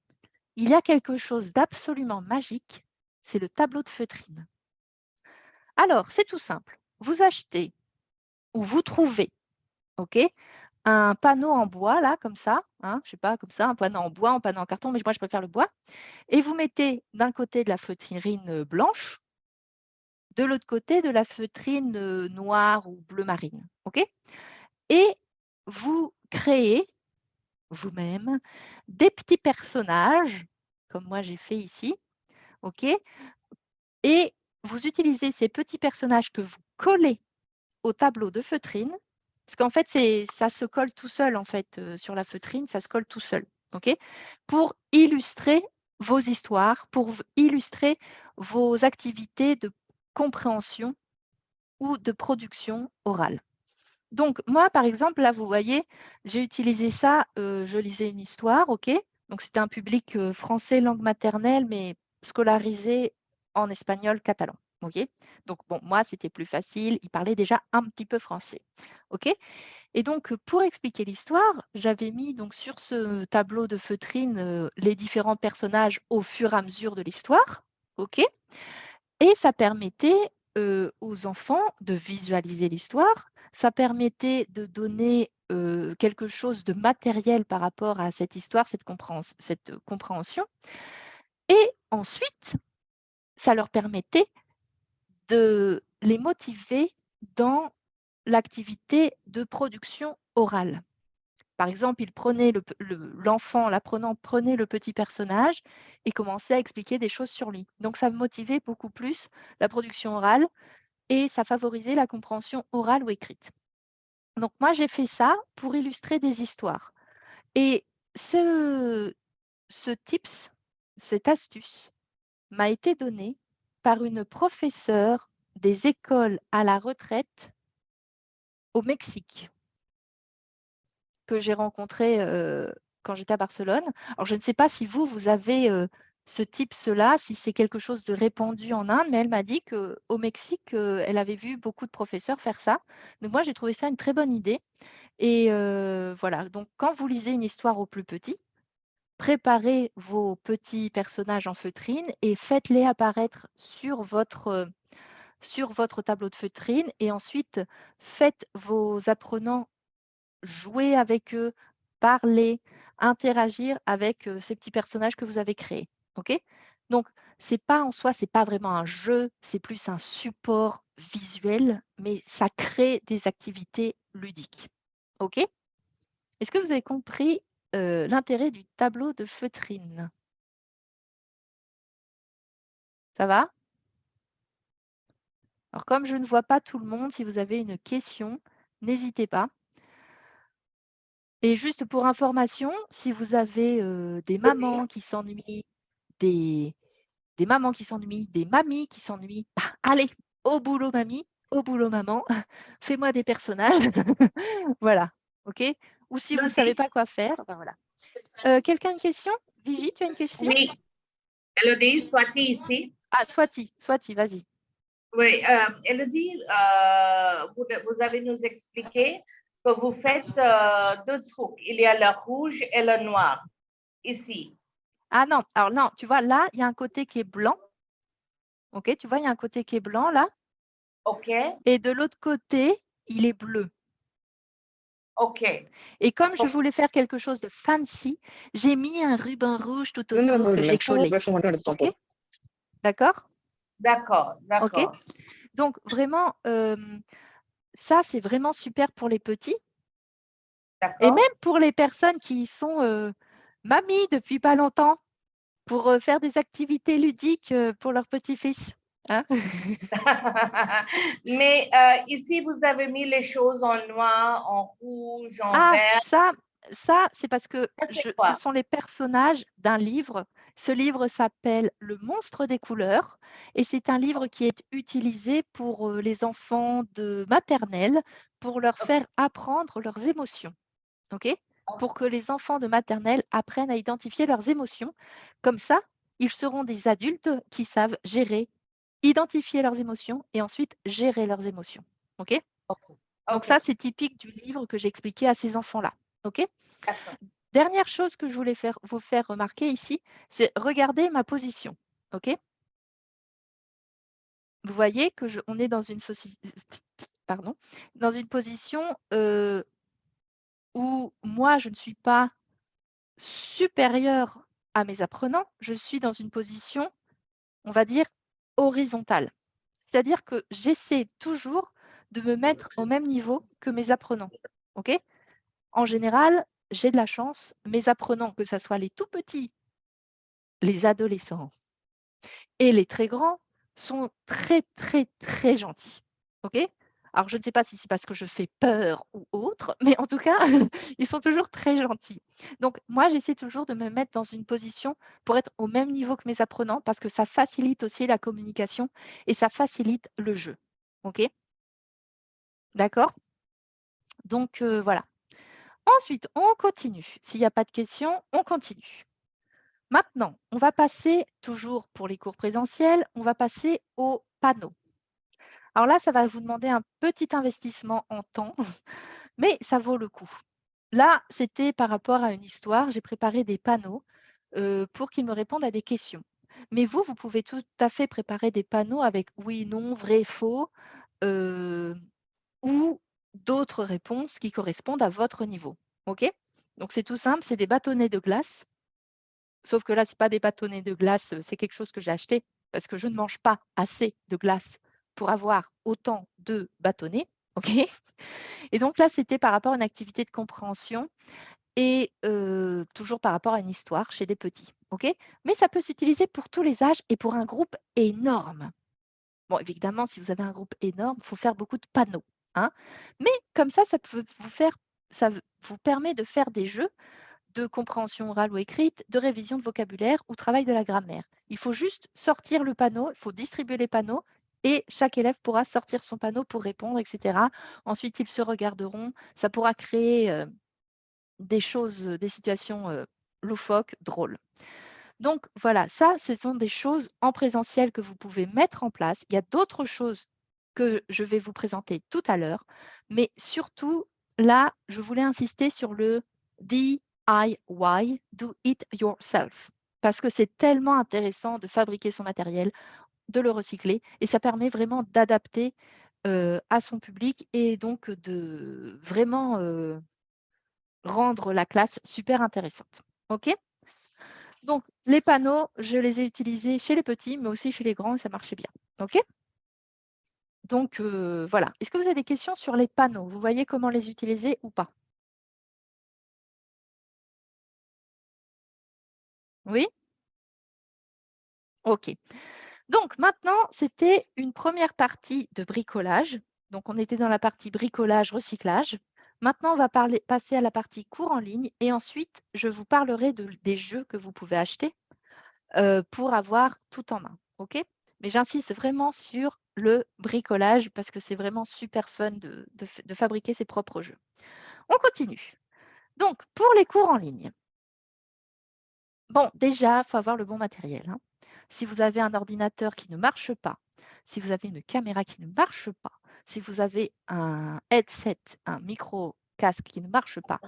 Il y a quelque chose d'absolument magique, c'est le tableau de feutrine. Alors, c'est tout simple. Vous achetez ou vous trouvez, OK, un panneau en bois, là, comme ça, hein, je sais pas, comme ça, un panneau en bois, un panneau en carton, mais moi, je préfère le bois. Et vous mettez d'un côté de la feutrine blanche, de l'autre côté de la feutrine noire ou bleu marine. OK? Et vous créez vous-même des petits personnages, comme moi j'ai fait ici. OK? Et vous utilisez ces petits personnages que vous collez au tableau de feutrine, parce qu'en fait, ça se colle tout seul en fait, sur la feutrine, ça se colle tout seul. OK? Pour illustrer vos histoires, pour illustrer vos activités de compréhension ou de production orale. Donc, moi, par exemple, là, vous voyez, j'ai utilisé ça, je lisais une histoire, OK? Donc, c'était un public français langue maternelle, mais scolarisé en espagnol catalan, OK? Donc, bon, moi, c'était plus facile, il parlait déjà un petit peu français, OK? Et donc, pour expliquer l'histoire, j'avais mis donc sur ce tableau de feutrine les différents personnages au fur et à mesure de l'histoire, OK? Et ça permettait aux enfants de visualiser l'histoire, ça permettait de donner quelque chose de matériel par rapport à cette histoire, cette compréhension. Et ensuite, ça leur permettait de les motiver dans l'activité de production orale. Par exemple, l'enfant, l'apprenant prenait le petit personnage et commençait à expliquer des choses sur lui. Donc, ça motivait beaucoup plus la production orale et ça favorisait la compréhension orale ou écrite. Donc, moi, j'ai fait ça pour illustrer des histoires. Et ce tips, cette astuce, m'a été donnée par une professeure des écoles à la retraite au Mexique, que j'ai rencontrée quand j'étais à Barcelone. Alors, je ne sais pas si vous avez ce tips-là, si c'est quelque chose de répandu en Inde, mais elle m'a dit qu'au Mexique, elle avait vu beaucoup de professeurs faire ça. Donc, moi, j'ai trouvé ça une très bonne idée. Et voilà, donc quand vous lisez une histoire au plus petit, préparez vos petits personnages en feutrine et faites-les apparaître sur votre tableau de feutrine. Et ensuite, faites vos apprenants jouer avec eux, parler, interagir avec ces petits personnages que vous avez créés. OK? Donc, c'est pas en soi, c'est pas vraiment un jeu, c'est plus un support visuel, mais ça crée des activités ludiques. OK? Est-ce que vous avez compris l'intérêt du tableau de feutrine? Ça va? Alors, comme je ne vois pas tout le monde, si vous avez une question, n'hésitez pas. Et juste pour information, si vous avez des mamans qui s'ennuient, des mamans qui s'ennuient, des mamies qui s'ennuient, allez, au boulot mamie, au boulot maman, fais-moi des personnages. Voilà, OK? Ou si vous ne savez pas quoi faire, ben voilà. Quelqu'un a une question? Vigie, tu as une question? Oui, Elodie, Swati ici. Ah, Swati, vas-y. Oui, Elodie, vous avez nous expliqué que vous faites deux trucs. Il y a le rouge et le noir ici. Ah non, alors non, tu vois, là, il y a un côté qui est blanc. OK, tu vois, il y a un côté qui est blanc là. OK. Et de l'autre côté, il est bleu. OK. Et comme je voulais faire quelque chose de fancy, j'ai mis un ruban rouge tout autour que j'ai collé. OK? D'accord? D'accord, d'accord. OK? Donc, vraiment, ça, c'est vraiment super pour les petits. Et même pour les personnes qui sont mamies depuis pas longtemps, pour faire des activités ludiques pour leur petit-fils. Hein? Mais ici, vous avez mis les choses en noir, en rouge, en vert. Ça c'est parce que quoi? ce sont les personnages d'un livre. Ce livre s'appelle Le monstre des couleurs et c'est un livre qui est utilisé pour les enfants de maternelle pour leur faire apprendre leurs émotions. OK? Pour que les enfants de maternelle apprennent à identifier leurs émotions. Comme ça, ils seront des adultes qui savent gérer, identifier leurs émotions et ensuite gérer leurs émotions. OK? Donc ça, c'est typique du livre que j'ai expliqué à ces enfants-là. OK? Dernière chose que je voulais vous faire remarquer ici, c'est regarder ma position. OK? Vous voyez que on est dans une dans une position où moi, je ne suis pas supérieure à mes apprenants, je suis dans une position, on va dire, horizontale. C'est-à-dire que j'essaie toujours de me mettre au même niveau que mes apprenants. OK? En général, j'ai de la chance, mes apprenants, que ce soit les tout petits, les adolescents et les très grands, sont très, très, très gentils. OK? Alors, je ne sais pas si c'est parce que je fais peur ou autre, mais en tout cas, ils sont toujours très gentils. Donc, moi, j'essaie toujours de me mettre dans une position pour être au même niveau que mes apprenants parce que ça facilite aussi la communication et ça facilite le jeu. OK? D'accord? Donc, voilà. Ensuite, on continue. S'il n'y a pas de questions, on continue. Maintenant, on va passer, toujours pour les cours présentiels, on va passer au panneau. Alors là, ça va vous demander un petit investissement en temps, mais ça vaut le coup. Là, c'était par rapport à une histoire, j'ai préparé des panneaux pour qu'ils me répondent à des questions. Mais vous pouvez tout à fait préparer des panneaux avec oui, non, vrai, faux, ou d'autres réponses qui correspondent à votre niveau. OK? Donc, c'est tout simple, c'est des bâtonnets de glace. Sauf que là, ce n'est pas des bâtonnets de glace, c'est quelque chose que j'ai acheté parce que je ne mange pas assez de glace pour avoir autant de bâtonnets. OK? Et donc là, c'était par rapport à une activité de compréhension et toujours par rapport à une histoire chez des petits. OK? Mais ça peut s'utiliser pour tous les âges et pour un groupe énorme. Bon, évidemment, si vous avez un groupe énorme, il faut faire beaucoup de panneaux. Hein? Mais comme ça peut ça vous permet de faire des jeux de compréhension orale ou écrite, de révision de vocabulaire ou travail de la grammaire. Il faut juste sortir le panneau, il faut distribuer les panneaux et chaque élève pourra sortir son panneau pour répondre, etc. Ensuite, ils se regarderont. Ça pourra créer des choses, des situations loufoques, drôles. Donc voilà, ça, ce sont des choses en présentiel que vous pouvez mettre en place. Il y a d'autres choses que je vais vous présenter tout à l'heure, mais surtout, là, je voulais insister sur le DIY, do it yourself, parce que c'est tellement intéressant de fabriquer son matériel, de le recycler, et ça permet vraiment d'adapter à son public et donc de vraiment rendre la classe super intéressante. OK? Donc, les panneaux, je les ai utilisés chez les petits, mais aussi chez les grands, et ça marchait bien. OK? Donc, voilà. Est-ce que vous avez des questions sur les panneaux? Vous voyez comment les utiliser ou pas? Oui? OK. Donc, maintenant, c'était une première partie de bricolage. Donc, on était dans la partie bricolage, recyclage. Maintenant, on va passer à la partie cours en ligne et ensuite, je vous parlerai des jeux que vous pouvez acheter pour avoir tout en main. OK? Mais j'insiste vraiment sur le bricolage parce que c'est vraiment super fun de fabriquer ses propres jeux. On continue. Donc, pour les cours en ligne, bon, déjà, il faut avoir le bon matériel. Hein. Si vous avez un ordinateur qui ne marche pas, si vous avez une caméra qui ne marche pas, si vous avez un headset, un micro-casque qui ne marche pas,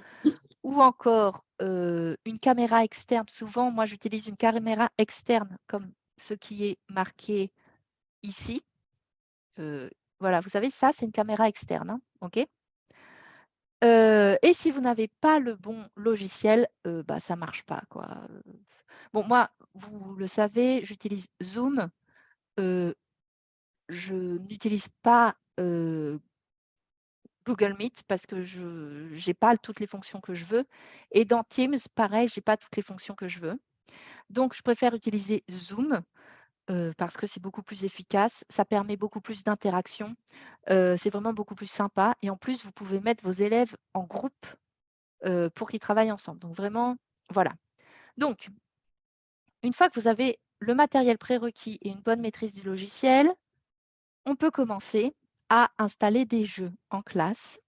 ou encore une caméra externe. Souvent, moi, j'utilise une caméra externe comme ce qui est marqué ici. Voilà, vous savez, ça, c'est une caméra externe. Hein, OK? Et si vous n'avez pas le bon logiciel, bah, ça ne marche pas, quoi. Bon, moi, vous le savez, j'utilise Zoom. Je n'utilise pas Google Meet parce que je n'ai pas toutes les fonctions que je veux. Et dans Teams, pareil, je n'ai pas toutes les fonctions que je veux. Donc, je préfère utiliser Zoom parce que c'est beaucoup plus efficace. Ça permet beaucoup plus d'interaction. C'est vraiment beaucoup plus sympa. Et en plus, vous pouvez mettre vos élèves en groupe pour qu'ils travaillent ensemble. Donc, vraiment, voilà. Donc, une fois que vous avez le matériel prérequis et une bonne maîtrise du logiciel, on peut commencer à installer des jeux en classe.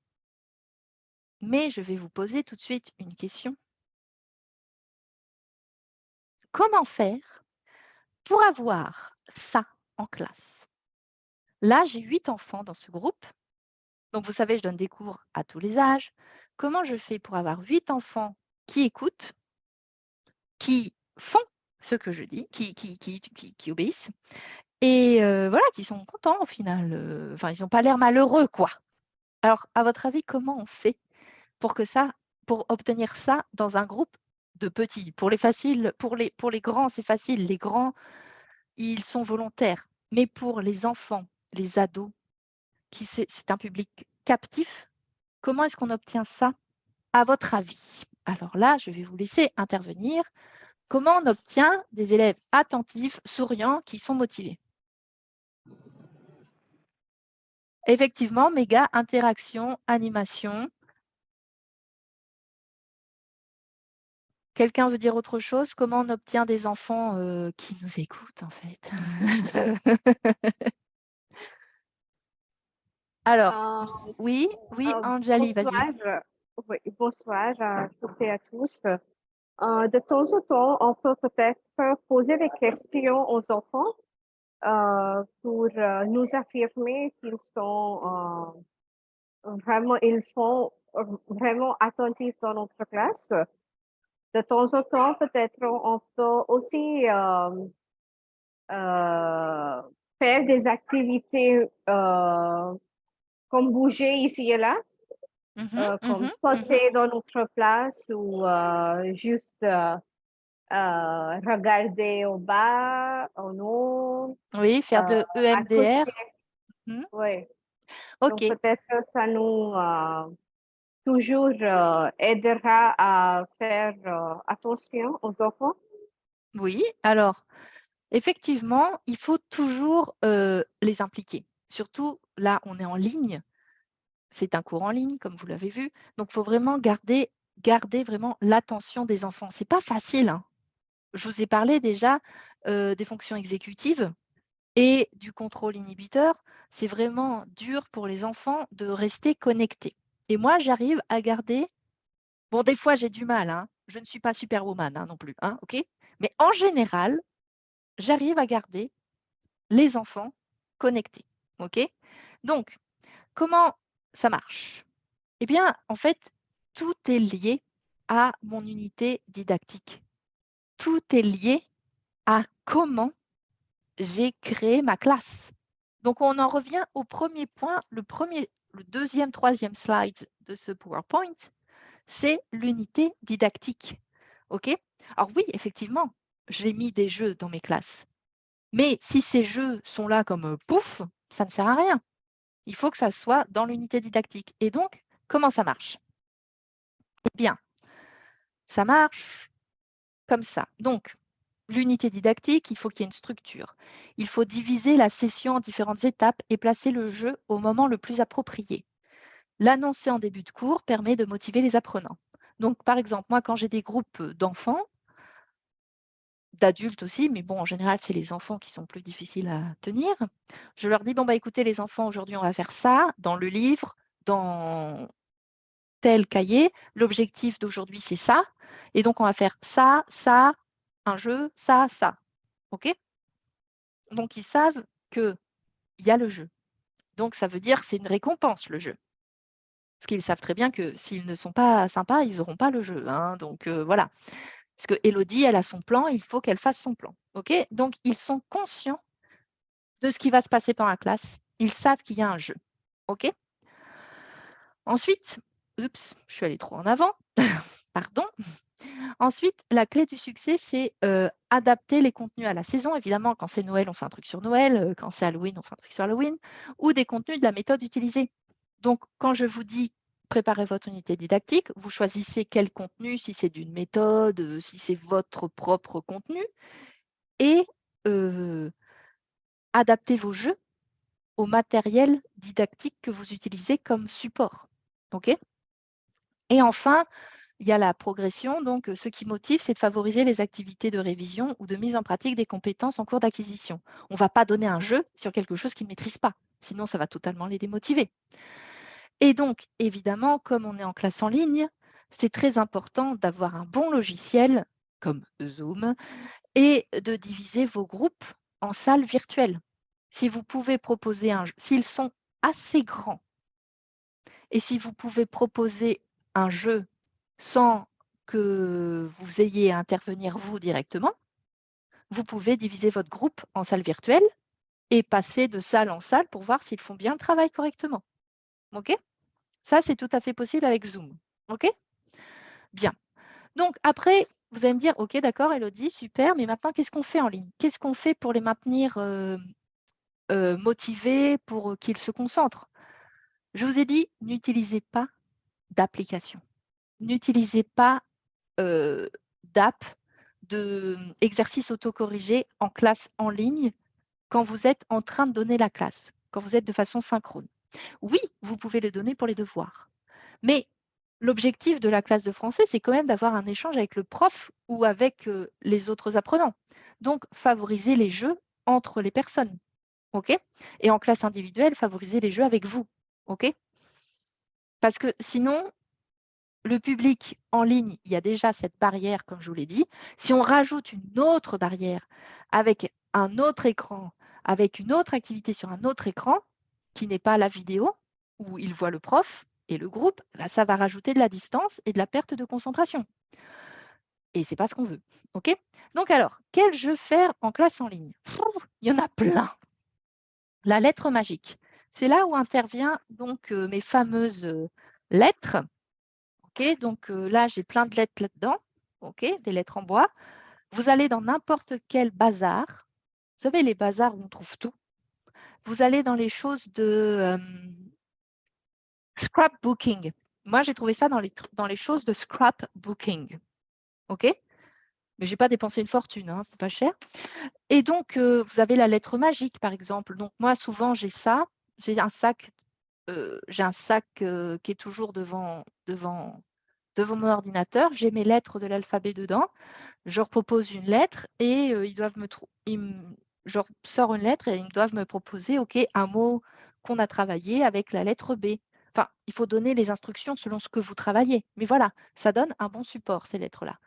Mais je vais vous poser tout de suite une question. Comment faire pour avoir ça en classe? Là, j'ai 8 enfants dans ce groupe. Donc, vous savez, je donne des cours à tous les âges. Comment je fais pour avoir 8 enfants qui écoutent, qui font ce que je dis, qui obéissent et voilà, qui sont contents au final. Enfin, ils n'ont pas l'air malheureux, quoi. Alors, à votre avis, comment on fait pour obtenir ça dans un groupe de petits? Pour les faciles, pour les grands, c'est facile. Les grands, ils sont volontaires. Mais pour les enfants, les ados, c'est un public captif, comment est-ce qu'on obtient ça, à votre avis? Alors là, je vais vous laisser intervenir. Comment on obtient des élèves attentifs, souriants, qui sont motivés? Effectivement, méga interaction, animation. Quelqu'un veut dire autre chose? Comment on obtient des enfants qui nous écoutent, en fait? Alors, oui, Anjali, vas-y. Oui, bonsoir à toutes et à tous. De temps en temps, on peut peut-être poser des questions aux enfants pour nous affirmer qu'ils sont ils sont vraiment attentifs dans notre classe. De temps en temps, peut-être on peut aussi faire des activités comme bouger ici et là, comme sauter dans notre place ou juste regarder au bas, en haut. Oui, faire de EMDR. Oui. OK. Donc peut-être que ça nous toujours aidera à faire attention aux enfants. Oui, alors, effectivement, il faut toujours les impliquer. Surtout, là, on est en ligne. C'est un cours en ligne, comme vous l'avez vu. Donc, il faut vraiment garder vraiment l'attention des enfants. Ce n'est pas facile. Hein. Je vous ai parlé déjà des fonctions exécutives et du contrôle inhibiteur. C'est vraiment dur pour les enfants de rester connectés. Et moi, j'arrive à garder… Bon, des fois, j'ai du mal. Hein. Je ne suis pas superwoman non plus. Hein, OK ? Mais en général, j'arrive à garder les enfants connectés. OK ? Donc, comment ça marche? Eh bien, en fait, tout est lié à mon unité didactique. Tout est lié à comment j'ai créé ma classe. Donc, on en revient au premier point, le deuxième, troisième slide de ce PowerPoint, c'est l'unité didactique. OK? Alors oui, effectivement, j'ai mis des jeux dans mes classes. Mais si ces jeux sont là comme pouf, ça ne sert à rien. Il faut que ça soit dans l'unité didactique. Et donc, comment ça marche? Eh bien, ça marche comme ça. Donc, l'unité didactique, il faut qu'il y ait une structure. Il faut diviser la session en différentes étapes et placer le jeu au moment le plus approprié. L'annoncer en début de cours permet de motiver les apprenants. Donc, par exemple, moi, quand j'ai des groupes d'enfants, d'adultes aussi, mais bon, en général, c'est les enfants qui sont plus difficiles à tenir. Je leur dis, bon, bah, écoutez, les enfants, aujourd'hui, on va faire ça dans le livre, dans tel cahier. L'objectif d'aujourd'hui, c'est ça. Et donc, on va faire ça, ça, un jeu, ça, ça. OK? Donc, ils savent qu'il y a le jeu. Donc, ça veut dire que c'est une récompense, le jeu. Parce qu'ils savent très bien que s'ils ne sont pas sympas, ils n'auront pas le jeu. Hein. Donc, voilà. Parce que Élodie, elle a son plan, il faut qu'elle fasse son plan. OK? Donc, ils sont conscients de ce qui va se passer pendant la classe. Ils savent qu'il y a un jeu. OK? Ensuite, oups, je suis allée trop en avant. Pardon. Ensuite, la clé du succès, c'est adapter les contenus à la saison. Évidemment, quand c'est Noël, on fait un truc sur Noël. Quand c'est Halloween, on fait un truc sur Halloween. Ou des contenus de la méthode utilisée. Donc, quand je vous dis préparez votre unité didactique, vous choisissez quel contenu, si c'est d'une méthode, si c'est votre propre contenu. Et adaptez vos jeux au matériel didactique que vous utilisez comme support. OK? Et enfin, il y a la progression. Donc, ce qui motive, c'est de favoriser les activités de révision ou de mise en pratique des compétences en cours d'acquisition. On ne va pas donner un jeu sur quelque chose qu'ils ne maîtrisent pas. Sinon, ça va totalement les démotiver. Et donc, évidemment, comme on est en classe en ligne, c'est très important d'avoir un bon logiciel comme Zoom et de diviser vos groupes en salles virtuelles. Si vous pouvez proposer un jeu, s'ils sont assez grands, et si vous pouvez proposer un jeu sans que vous ayez à intervenir vous directement, vous pouvez diviser votre groupe en salles virtuelles et passer de salle en salle pour voir s'ils font bien le travail correctement. OK? Ça, c'est tout à fait possible avec Zoom. OK? Bien. Donc, après, vous allez me dire, OK, d'accord, Élodie, super, mais maintenant, qu'est-ce qu'on fait en ligne? Qu'est-ce qu'on fait pour les maintenir motivés, pour qu'ils se concentrent? Je vous ai dit, n'utilisez pas d'application. N'utilisez pas d'app, d'exercice autocorrigé en classe en ligne quand vous êtes en train de donner la classe, quand vous êtes de façon synchrone. Oui, vous pouvez le donner pour les devoirs, mais l'objectif de la classe de français, c'est quand même d'avoir un échange avec le prof ou avec les autres apprenants. Donc, favoriser les jeux entre les personnes. OK? Et en classe individuelle, favoriser les jeux avec vous. OK? Parce que sinon, le public en ligne, il y a déjà cette barrière, comme je vous l'ai dit. Si on rajoute une autre barrière avec un autre écran, avec une autre activité sur un autre écran, qui n'est pas la vidéo, où il voit le prof et le groupe, là, ça va rajouter de la distance et de la perte de concentration. Et ce n'est pas ce qu'on veut. OK? Donc alors, quel jeu faire en classe en ligne? Il y en a plein. La lettre magique. C'est là où intervient donc mes fameuses lettres. OK, donc là, j'ai plein de lettres là-dedans. OK, des lettres en bois. Vous allez dans n'importe quel bazar. Vous savez, les bazars où on trouve tout. Vous allez dans les choses de scrapbooking. Moi, j'ai trouvé ça dans les choses de scrapbooking. OK? Mais je n'ai pas dépensé une fortune, hein, c'est pas cher. Et donc, vous avez la lettre magique, par exemple. Donc, moi, souvent, j'ai ça. J'ai un sac, qui est toujours devant mon ordinateur. J'ai mes lettres de l'alphabet dedans. Je leur propose une lettre et je leur sors une lettre et ils doivent me proposer un mot qu'on a travaillé avec la lettre B. Enfin, il faut donner les instructions selon ce que vous travaillez. Mais voilà, ça donne un bon support, ces lettres-là.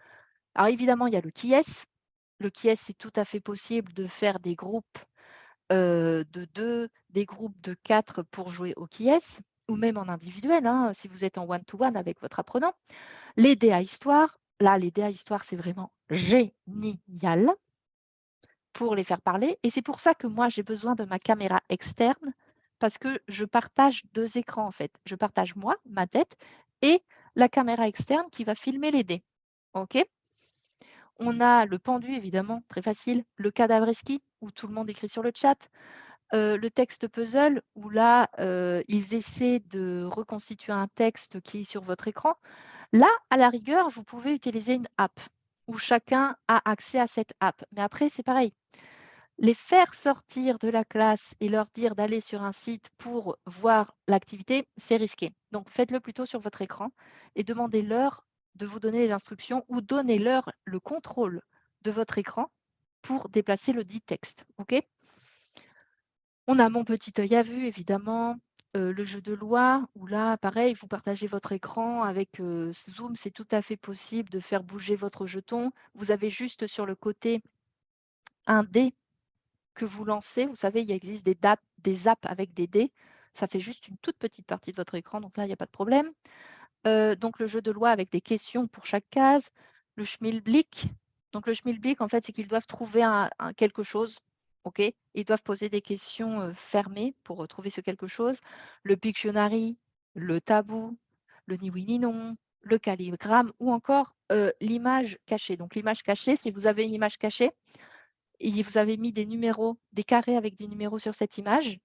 Alors évidemment, il y a le qui est. Le qui est, c'est tout à fait possible de faire des groupes de 2, des groupes de 4 pour jouer au qui est, ou même en individuel, hein, si vous êtes en one-to-one avec votre apprenant. Les dés à histoire, là, les dés à histoire, c'est vraiment génial pour les faire parler. Et c'est pour ça que moi, j'ai besoin de ma caméra externe parce que je partage 2 écrans, en fait. Je partage moi, ma tête, et la caméra externe qui va filmer les dés. OK? On a le pendu, évidemment, très facile. Le cadavreski, où tout le monde écrit sur le chat. Le texte puzzle, où là, ils essaient de reconstituer un texte qui est sur votre écran. Là, à la rigueur, vous pouvez utiliser une app où chacun a accès à cette app. Mais après, c'est pareil. Les faire sortir de la classe et leur dire d'aller sur un site pour voir l'activité, c'est risqué. Donc, faites-le plutôt sur votre écran et demandez-leur de vous donner les instructions ou donnez-leur le contrôle de votre écran pour déplacer le dit texte. OK ? On a mon petit œil à vue, évidemment. Le jeu de loi, où là, pareil, vous partagez votre écran avec Zoom, c'est tout à fait possible de faire bouger votre jeton. Vous avez juste sur le côté un dé que vous lancez. Vous savez, il existe des apps avec des dés. Ça fait juste une toute petite partie de votre écran, donc là, il n'y a pas de problème. Donc, le jeu de loi avec des questions pour chaque case. Le schmilblick. Donc, le schmilblick, en fait, c'est qu'ils doivent trouver quelque chose. OK, ils doivent poser des questions fermées pour trouver ce quelque chose. Le Pictionary, le tabou, le ni oui ni non, le calligramme ou encore l'image cachée. Donc, l'image cachée, si vous avez une image cachée, et vous avez mis des numéros, des carrés avec des numéros sur cette image,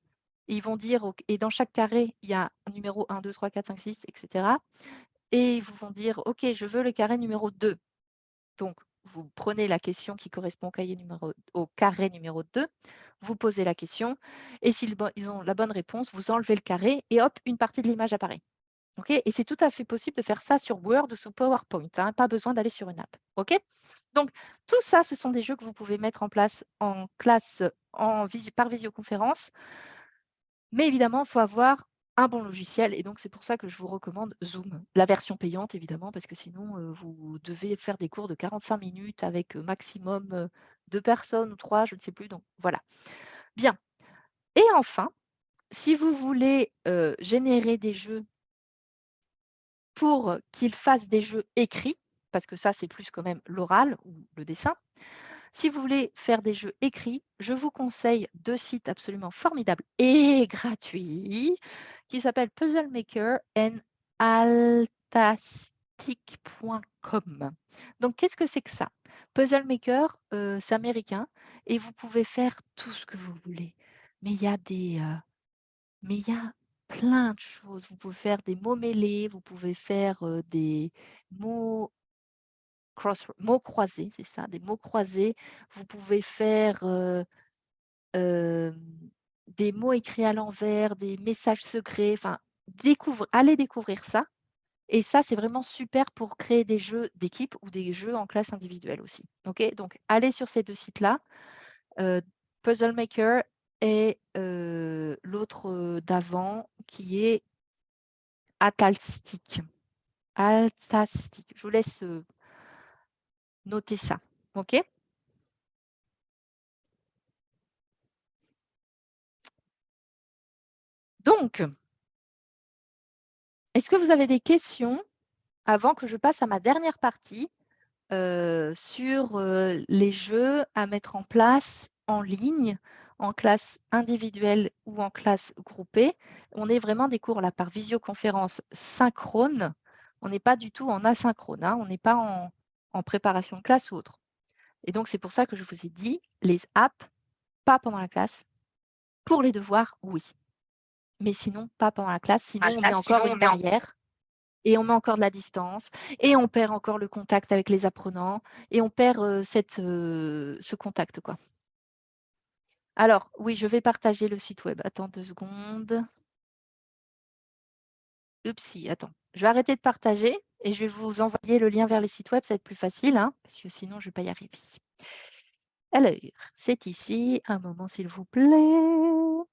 et ils vont dire, et dans chaque carré, il y a un numéro 1, 2, 3, 4, 5, 6, etc. Et ils vous vont dire, OK, je veux le carré numéro 2. Donc, vous prenez la question qui correspond au carré numéro 2, vous posez la question, et s'ils ont la bonne réponse, vous enlevez le carré, et hop, une partie de l'image apparaît. Okay, et c'est tout à fait possible de faire ça sur Word ou sous PowerPoint, hein, pas besoin d'aller sur une app. OK, donc, tout ça, ce sont des jeux que vous pouvez mettre en place en classe par visioconférence, mais évidemment, il faut avoir un bon logiciel, et donc c'est pour ça que je vous recommande Zoom, la version payante évidemment, parce que sinon vous devez faire des cours de 45 minutes avec maximum 2 personnes ou 3, je ne sais plus, donc voilà. Bien, et enfin, si vous voulez générer des jeux pour qu'ils fassent des jeux écrits, parce que ça c'est plus quand même l'oral ou le dessin, si vous voulez faire des jeux écrits, je vous conseille 2 sites absolument formidables et gratuits qui s'appellent Puzzle Maker et altastic.com. Donc, qu'est-ce que c'est que ça? Puzzle Maker, c'est américain et vous pouvez faire tout ce que vous voulez. Mais il y a plein de choses. Vous pouvez faire des mots mêlés, vous pouvez faire des mots croisés, c'est ça, des mots croisés. Vous pouvez faire des mots écrits à l'envers, des messages secrets. Enfin, allez découvrir ça. Et ça, c'est vraiment super pour créer des jeux d'équipe ou des jeux en classe individuelle aussi. OK, donc, allez sur ces 2 sites-là, Puzzle Maker et l'autre d'avant qui est Altastic. Altastic. Je vous laisse noter ça. OK? Donc, est-ce que vous avez des questions avant que je passe à ma dernière partie sur les jeux à mettre en place en ligne, en classe individuelle ou en classe groupée? On est vraiment des cours là par visioconférence synchrone. On n'est pas du tout en asynchrone, hein, on n'est pas en préparation de classe ou autre. Et donc, c'est pour ça que je vous ai dit, les apps, pas pendant la classe. Pour les devoirs, oui. Mais sinon, pas pendant la classe. Sinon, on met encore une barrière et on met encore de la distance et on perd encore le contact avec les apprenants et on perd ce contact, quoi. Alors, oui, je vais partager le site web. Attends 2 secondes. Oupsie, attends. Je vais arrêter de partager et je vais vous envoyer le lien vers les sites web. Ça va être plus facile, hein, parce que sinon, je ne vais pas y arriver. Alors, c'est ici. Un moment, s'il vous plaît.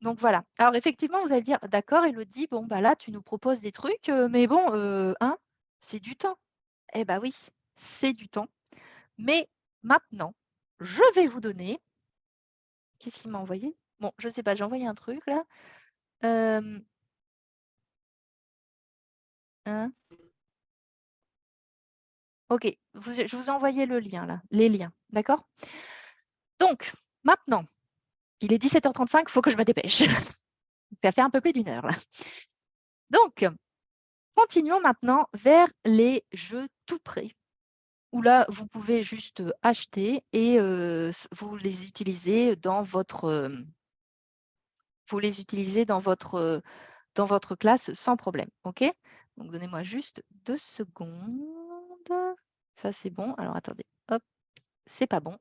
Donc, voilà. Alors, effectivement, vous allez dire, d'accord, Elodie, bon, bah là, tu nous proposes des trucs, mais bon, hein, c'est du temps. Eh bien oui, c'est du temps. Mais maintenant, je vais vous donner… Qu'est-ce qu'il m'a envoyé? Bon, je ne sais pas, j'ai envoyé un truc là. Hein? Ok, je vous ai envoyé le lien là, les liens, d'accord? Donc, maintenant, il est 17h35, il faut que je me dépêche. Ça fait un peu plus d'1 heure là. Donc, continuons maintenant vers les jeux tout prêts. où là, vous pouvez juste acheter et vous les utilisez dans votre, dans votre classe sans problème. OK? Donc, donnez-moi juste 2 secondes. Ça, c'est bon. Alors, attendez. Hop, c'est pas bon.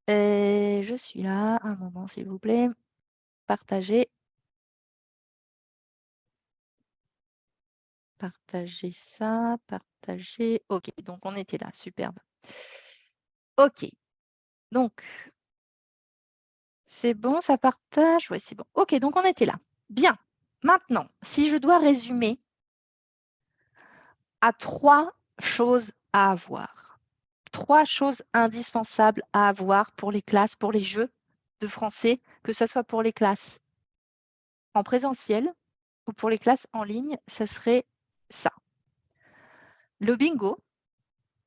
Je suis là. Un moment, s'il vous plaît. Partager. Partager ça. Partager. OK, donc on était là. Superbe. OK. Donc, c'est bon, ça partage? Oui, c'est bon. OK, donc on était là. Bien. Maintenant, si je dois résumer à 3 choses à avoir. 3 choses indispensables à avoir pour les classes, pour les jeux de français, que ce soit pour les classes en présentiel ou pour les classes en ligne, ce serait ça. Le bingo.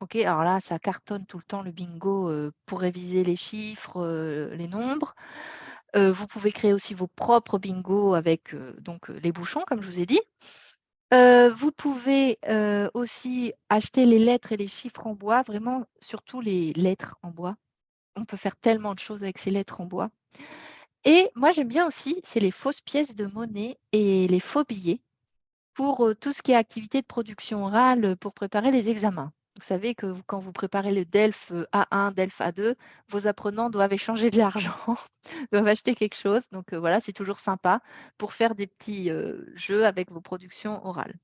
OK, alors là, ça cartonne tout le temps le bingo pour réviser les chiffres, les nombres. Vous pouvez créer aussi vos propres bingos avec donc, les bouchons, comme je vous ai dit. Vous pouvez aussi acheter les lettres et les chiffres en bois, vraiment surtout les lettres en bois. On peut faire tellement de choses avec ces lettres en bois. Et moi, j'aime bien aussi, c'est les fausses pièces de monnaie et les faux billets pour tout ce qui est activité de production orale pour préparer les examens. Vous savez que quand vous préparez le DELF A1, DELF A2, vos apprenants doivent échanger de l'argent, doivent acheter quelque chose. Donc voilà, c'est toujours sympa pour faire des petits jeux avec vos productions orales.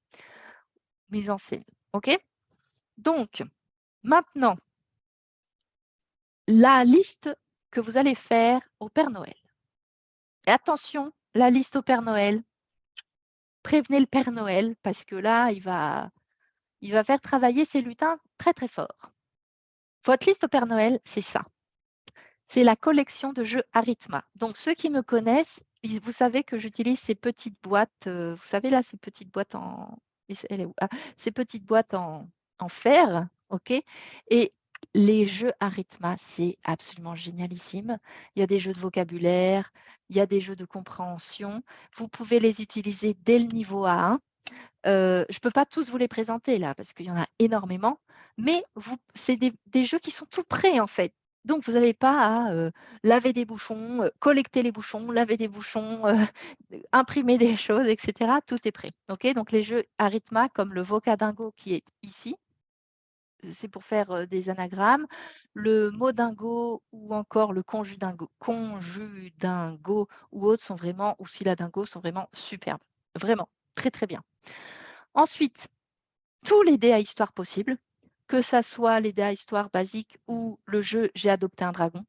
Mise en scène. OK? Donc, maintenant, la liste que vous allez faire au Père Noël. Et attention, la liste au Père Noël. Prévenez le Père Noël parce que là, il va faire travailler ses lutins très, très fort. Votre liste au Père Noël, c'est ça. C'est la collection de jeux Arithma. Donc, ceux qui me connaissent, vous savez que j'utilise ces petites boîtes. Vous savez, là, ces petites boîtes en... Elle est où? Ah, ces petites boîtes en fer. OK? Et les jeux Arithma, c'est absolument génialissime. Il y a des jeux de vocabulaire, il y a des jeux de compréhension. Vous pouvez les utiliser dès le niveau A1. Je ne peux pas tous vous les présenter là parce qu'il y en a énormément, mais c'est des jeux qui sont tout prêts en fait. Donc, vous n'avez pas à laver des bouchons, collecter les bouchons, laver des bouchons, imprimer des choses, etc. Tout est prêt. Okay, donc, les jeux Arithma comme le Vocadingo qui est ici, c'est pour faire des anagrammes. Le Modingo ou encore le Conjudingo ou autres sont vraiment, ou Syladingo sont vraiment superbes. Vraiment, très, très bien. Ensuite, tous les dés à histoire possibles, que ça soit les dés à histoire basiques ou le jeu J'ai adopté un dragon.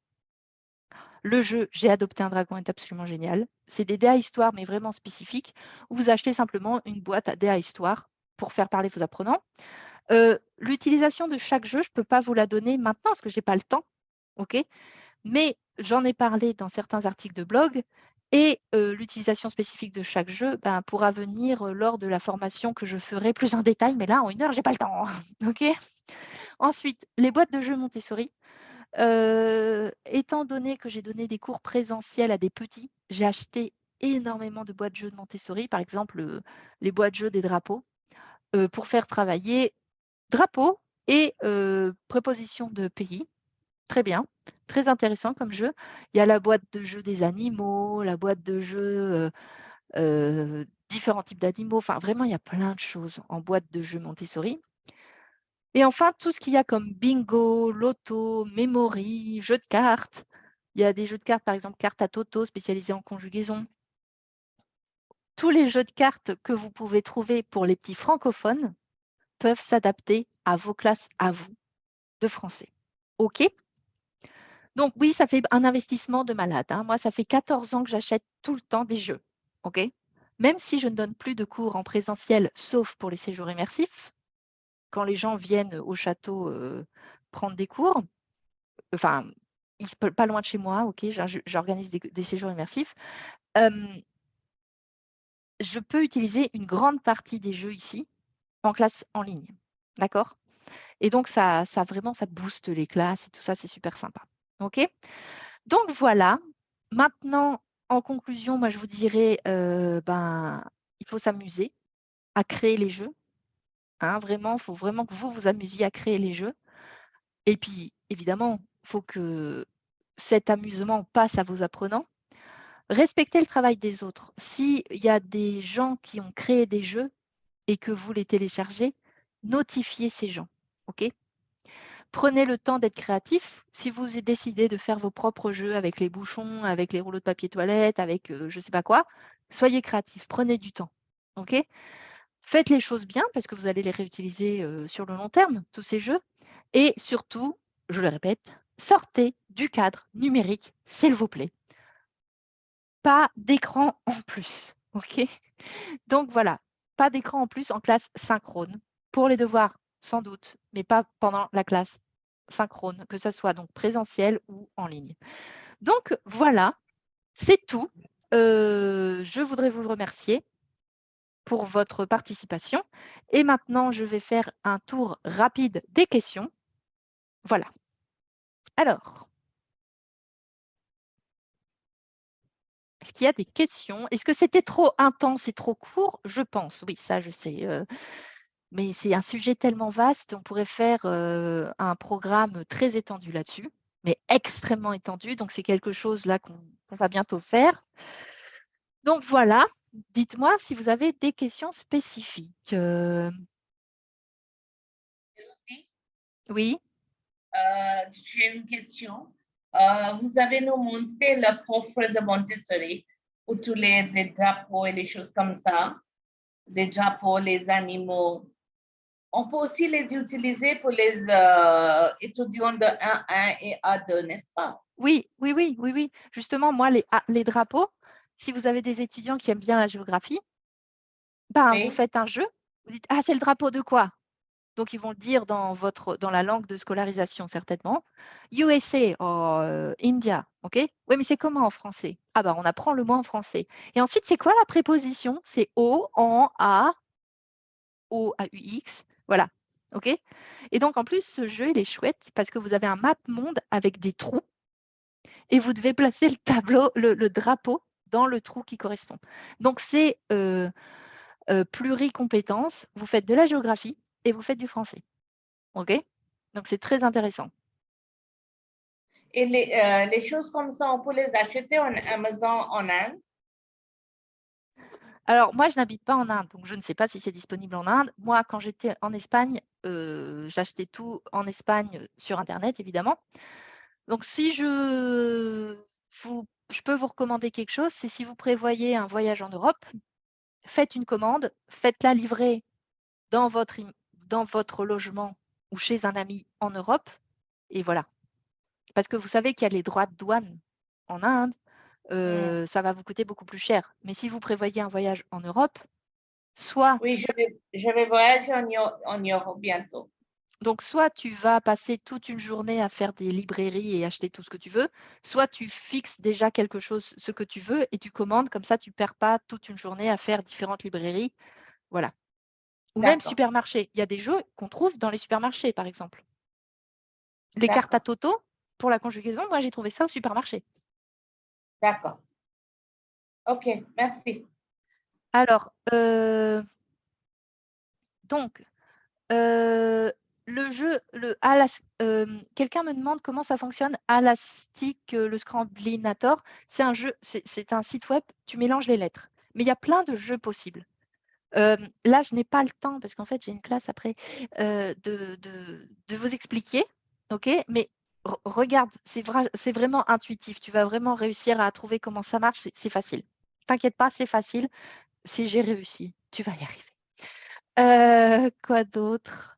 Le jeu J'ai adopté un dragon est absolument génial. C'est des dés à histoire, mais vraiment spécifiques, où vous achetez simplement une boîte à dés à histoire pour faire parler vos apprenants. L'utilisation de chaque jeu, je ne peux pas vous la donner maintenant parce que je n'ai pas le temps. OK, mais j'en ai parlé dans certains articles de blog et l'utilisation spécifique de chaque jeu pourra venir lors de la formation que je ferai plus en détail, mais là, en 1 heure, je n'ai pas le temps. OK. Ensuite, les boîtes de jeux Montessori. Étant donné que j'ai donné des cours présentiels à des petits, j'ai acheté énormément de boîtes de jeux de Montessori, par exemple les boîtes de jeux des drapeaux, pour faire travailler drapeaux et prépositions de pays. Très bien, très intéressant comme jeu. Il y a la boîte de jeu des animaux, la boîte de jeu différents types d'animaux. Enfin, vraiment, il y a plein de choses en boîte de jeu Montessori. Et enfin, tout ce qu'il y a comme bingo, loto, memory, jeux de cartes. Il y a des jeux de cartes, par exemple, cartes à toto spécialisées en conjugaison. Tous les jeux de cartes que vous pouvez trouver pour les petits francophones peuvent s'adapter à vos classes, à vous, de français. OK? Donc oui, ça fait un investissement de malade. Hein. Moi, ça fait 14 ans que j'achète tout le temps des jeux. OK? Même si je ne donne plus de cours en présentiel, sauf pour les séjours immersifs, quand les gens viennent au château prendre des cours, enfin, pas loin de chez moi, OK, j'organise des séjours immersifs, je peux utiliser une grande partie des jeux ici en classe en ligne. D'accord? Et donc, ça vraiment, ça booste les classes et tout ça, c'est super sympa. OK? Donc, voilà. Maintenant, en conclusion, moi, je vous dirais, il faut s'amuser à créer les jeux. Hein, vraiment, il faut vraiment que vous vous amusiez à créer les jeux. Et puis, évidemment, il faut que cet amusement passe à vos apprenants. Respectez le travail des autres. S'il y a des gens qui ont créé des jeux et que vous les téléchargez, notifiez ces gens. OK ? Prenez le temps d'être créatif. Si vous décidez de faire vos propres jeux avec les bouchons, avec les rouleaux de papier toilette, avec je ne sais pas quoi, soyez créatif. Prenez du temps. OK ? Faites les choses bien parce que vous allez les réutiliser sur le long terme, tous ces jeux. Et surtout, je le répète, sortez du cadre numérique, s'il vous plaît. Pas d'écran en plus. OK ? Donc voilà, pas d'écran en plus en classe synchrone. Pour les devoirs, sans doute, mais pas pendant la classe synchrone, que ce soit donc présentiel ou en ligne. Donc voilà, c'est tout. Je voudrais vous remercier pour votre participation. Et maintenant, je vais faire un tour rapide des questions. Voilà. Alors, est-ce qu'il y a des questions? Est-ce que c'était trop intense et trop court? Je pense, oui, ça je sais. Mais c'est un sujet tellement vaste, on pourrait faire un programme très étendu là-dessus, mais extrêmement étendu. Donc, c'est quelque chose là qu'on va bientôt faire. Donc, voilà. Dites-moi si vous avez des questions spécifiques. Oui. J'ai une question. Vous avez nous montré le coffre de Montessori où tous des drapeaux et les choses comme ça, des drapeaux, les animaux. On peut aussi les utiliser pour les étudiants de 1-1 et A2, n'est-ce pas? Oui. Justement, moi, les drapeaux, si vous avez des étudiants qui aiment bien la géographie, ben, Oui. vous faites un jeu. Vous dites, ah, c'est le drapeau de quoi? Donc, ils vont le dire dans la langue de scolarisation, certainement. USA, India, OK? Oui, mais c'est comment en français? Ah, ben, on apprend le mot en français. Et ensuite, c'est quoi la préposition? C'est O, en, A, O, A, U, X. Voilà, OK? Et donc, en plus, ce jeu, il est chouette parce que vous avez un map monde avec des trous et vous devez placer le tableau, le drapeau dans le trou qui correspond. Donc, c'est pluricompétences. Vous faites de la géographie et vous faites du français. OK? Donc, c'est très intéressant. Et les choses comme ça, on peut les acheter en Amazon en Inde? Alors, moi, je n'habite pas en Inde, donc je ne sais pas si c'est disponible en Inde. Moi, quand j'étais en Espagne, j'achetais tout en Espagne sur Internet, évidemment. Donc, si je peux vous recommander quelque chose, c'est si vous prévoyez un voyage en Europe, faites une commande, faites-la livrer dans votre logement ou chez un ami en Europe, et voilà. Parce que vous savez qu'il y a les droits de douane en Inde, ça va vous coûter beaucoup plus cher. Mais si vous prévoyez un voyage en Europe, soit… Oui, je vais voyager en Europe bientôt. Donc, soit tu vas passer toute une journée à faire des librairies et acheter tout ce que tu veux, soit tu fixes déjà quelque chose, ce que tu veux, et tu commandes, comme ça, tu ne perds pas toute une journée à faire différentes librairies. Voilà. Ou même supermarché. Il y a des jeux qu'on trouve dans les supermarchés, par exemple. Les cartes à Toto, pour la conjugaison, moi, j'ai trouvé ça au supermarché. D'accord. OK, merci. Alors, donc, le jeu, quelqu'un me demande comment ça fonctionne, Alastic, le Scramblinator. C'est un jeu, c'est un site web, tu mélanges les lettres. Mais il y a plein de jeux possibles. Là, je n'ai pas le temps, parce qu'en fait, j'ai une classe après, de vous expliquer. OK? Mais regarde, c'est vraiment intuitif. Tu vas vraiment réussir à trouver comment ça marche. C'est facile. T'inquiète pas, c'est facile. Si j'ai réussi, tu vas y arriver. Quoi d'autre?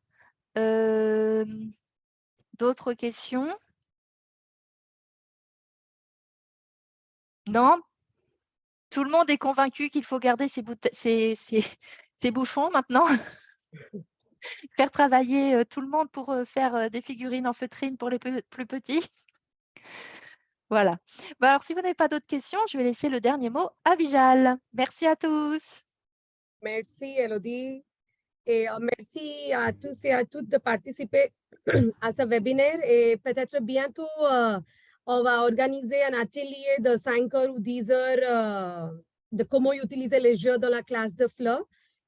D'autres questions? Non? Tout le monde est convaincu qu'il faut garder ses bouchons maintenant? Faire travailler tout le monde pour faire des figurines en feutrine pour les plus petits? Voilà. Bah alors, si vous n'avez pas d'autres questions, je vais laisser le dernier mot à Vijal. Merci à tous. Merci, Elodie. Et merci à tous et à toutes de participer à ce webinaire. Et peut-être bientôt, on va organiser un atelier de 5 heures ou 10 heures de comment utiliser les jeux dans la classe de FLE.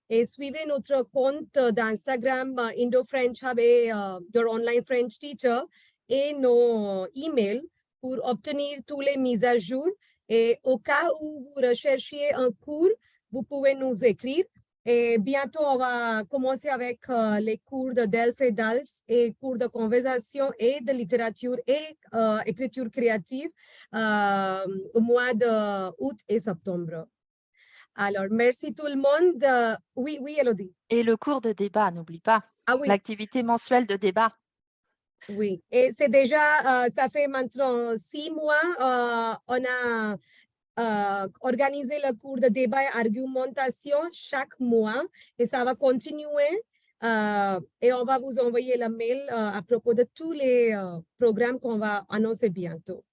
Et suivez notre compte d'Instagram Indo-French Hub et Your Online French Teacher et nos emails pour obtenir tous les mises à jour. Et au cas où vous recherchiez un cours, vous pouvez nous écrire. Et bientôt, on va commencer avec les cours de DELF et DALF et cours de conversation et de littérature et écriture créative au mois d'août et septembre. Alors, merci tout le monde. Oui, Elodie. Et le cours de débat, n'oublie pas. Ah oui. L'activité mensuelle de débat. Oui, et c'est déjà, ça fait maintenant 6 mois, on a organisé le cours de débat et argumentation chaque mois et ça va continuer et on va vous envoyer le mail à propos de tous les programmes qu'on va annoncer bientôt.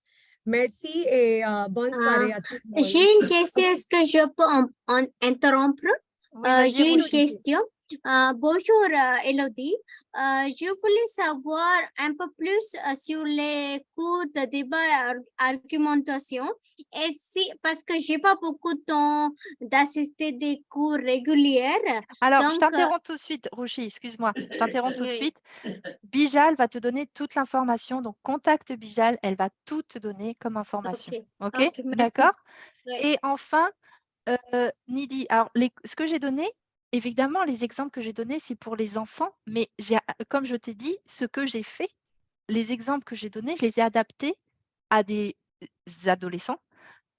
Merci et bonne soirée à tout le monde. J'ai une question, est-ce que je peux interrompre? Oui, j'ai une question. Bonjour Elodie, je voulais savoir un peu plus sur les cours de débat et argumentation. Et parce que j'ai pas beaucoup de temps d'assister des cours réguliers. Alors, donc, je t'interromps tout de suite, Rouchi, excuse-moi, je t'interromps tout de suite. Bijal va te donner toute l'information, donc contacte Bijal, elle va tout te donner comme information. Ok, d'accord. Et enfin, Nidi, alors ce que j'ai donné, évidemment, les exemples que j'ai donnés, c'est pour les enfants, mais comme je t'ai dit, ce que j'ai fait, les exemples que j'ai donnés, je les ai adaptés à des adolescents,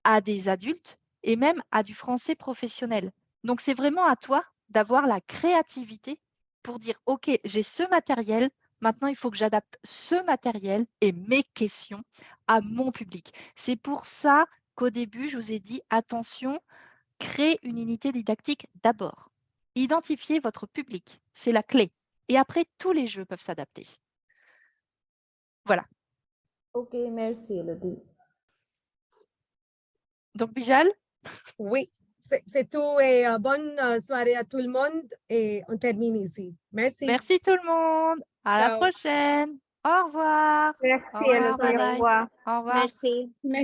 à des adultes et même à du français professionnel. Donc, c'est vraiment à toi d'avoir la créativité pour dire, OK, j'ai ce matériel, maintenant, il faut que j'adapte ce matériel et mes questions à mon public. C'est pour ça qu'au début, je vous ai dit, attention, créez une unité didactique d'abord. Identifiez votre public, c'est la clé. Et après, tous les jeux peuvent s'adapter. Voilà. Ok, merci Elodie. Donc, Bijal? Oui, c'est tout et bonne soirée à tout le monde et on termine ici. Merci. Merci tout le monde. À la prochaine. Au revoir. Merci Au revoir. Elodie, au revoir. Au revoir. Merci.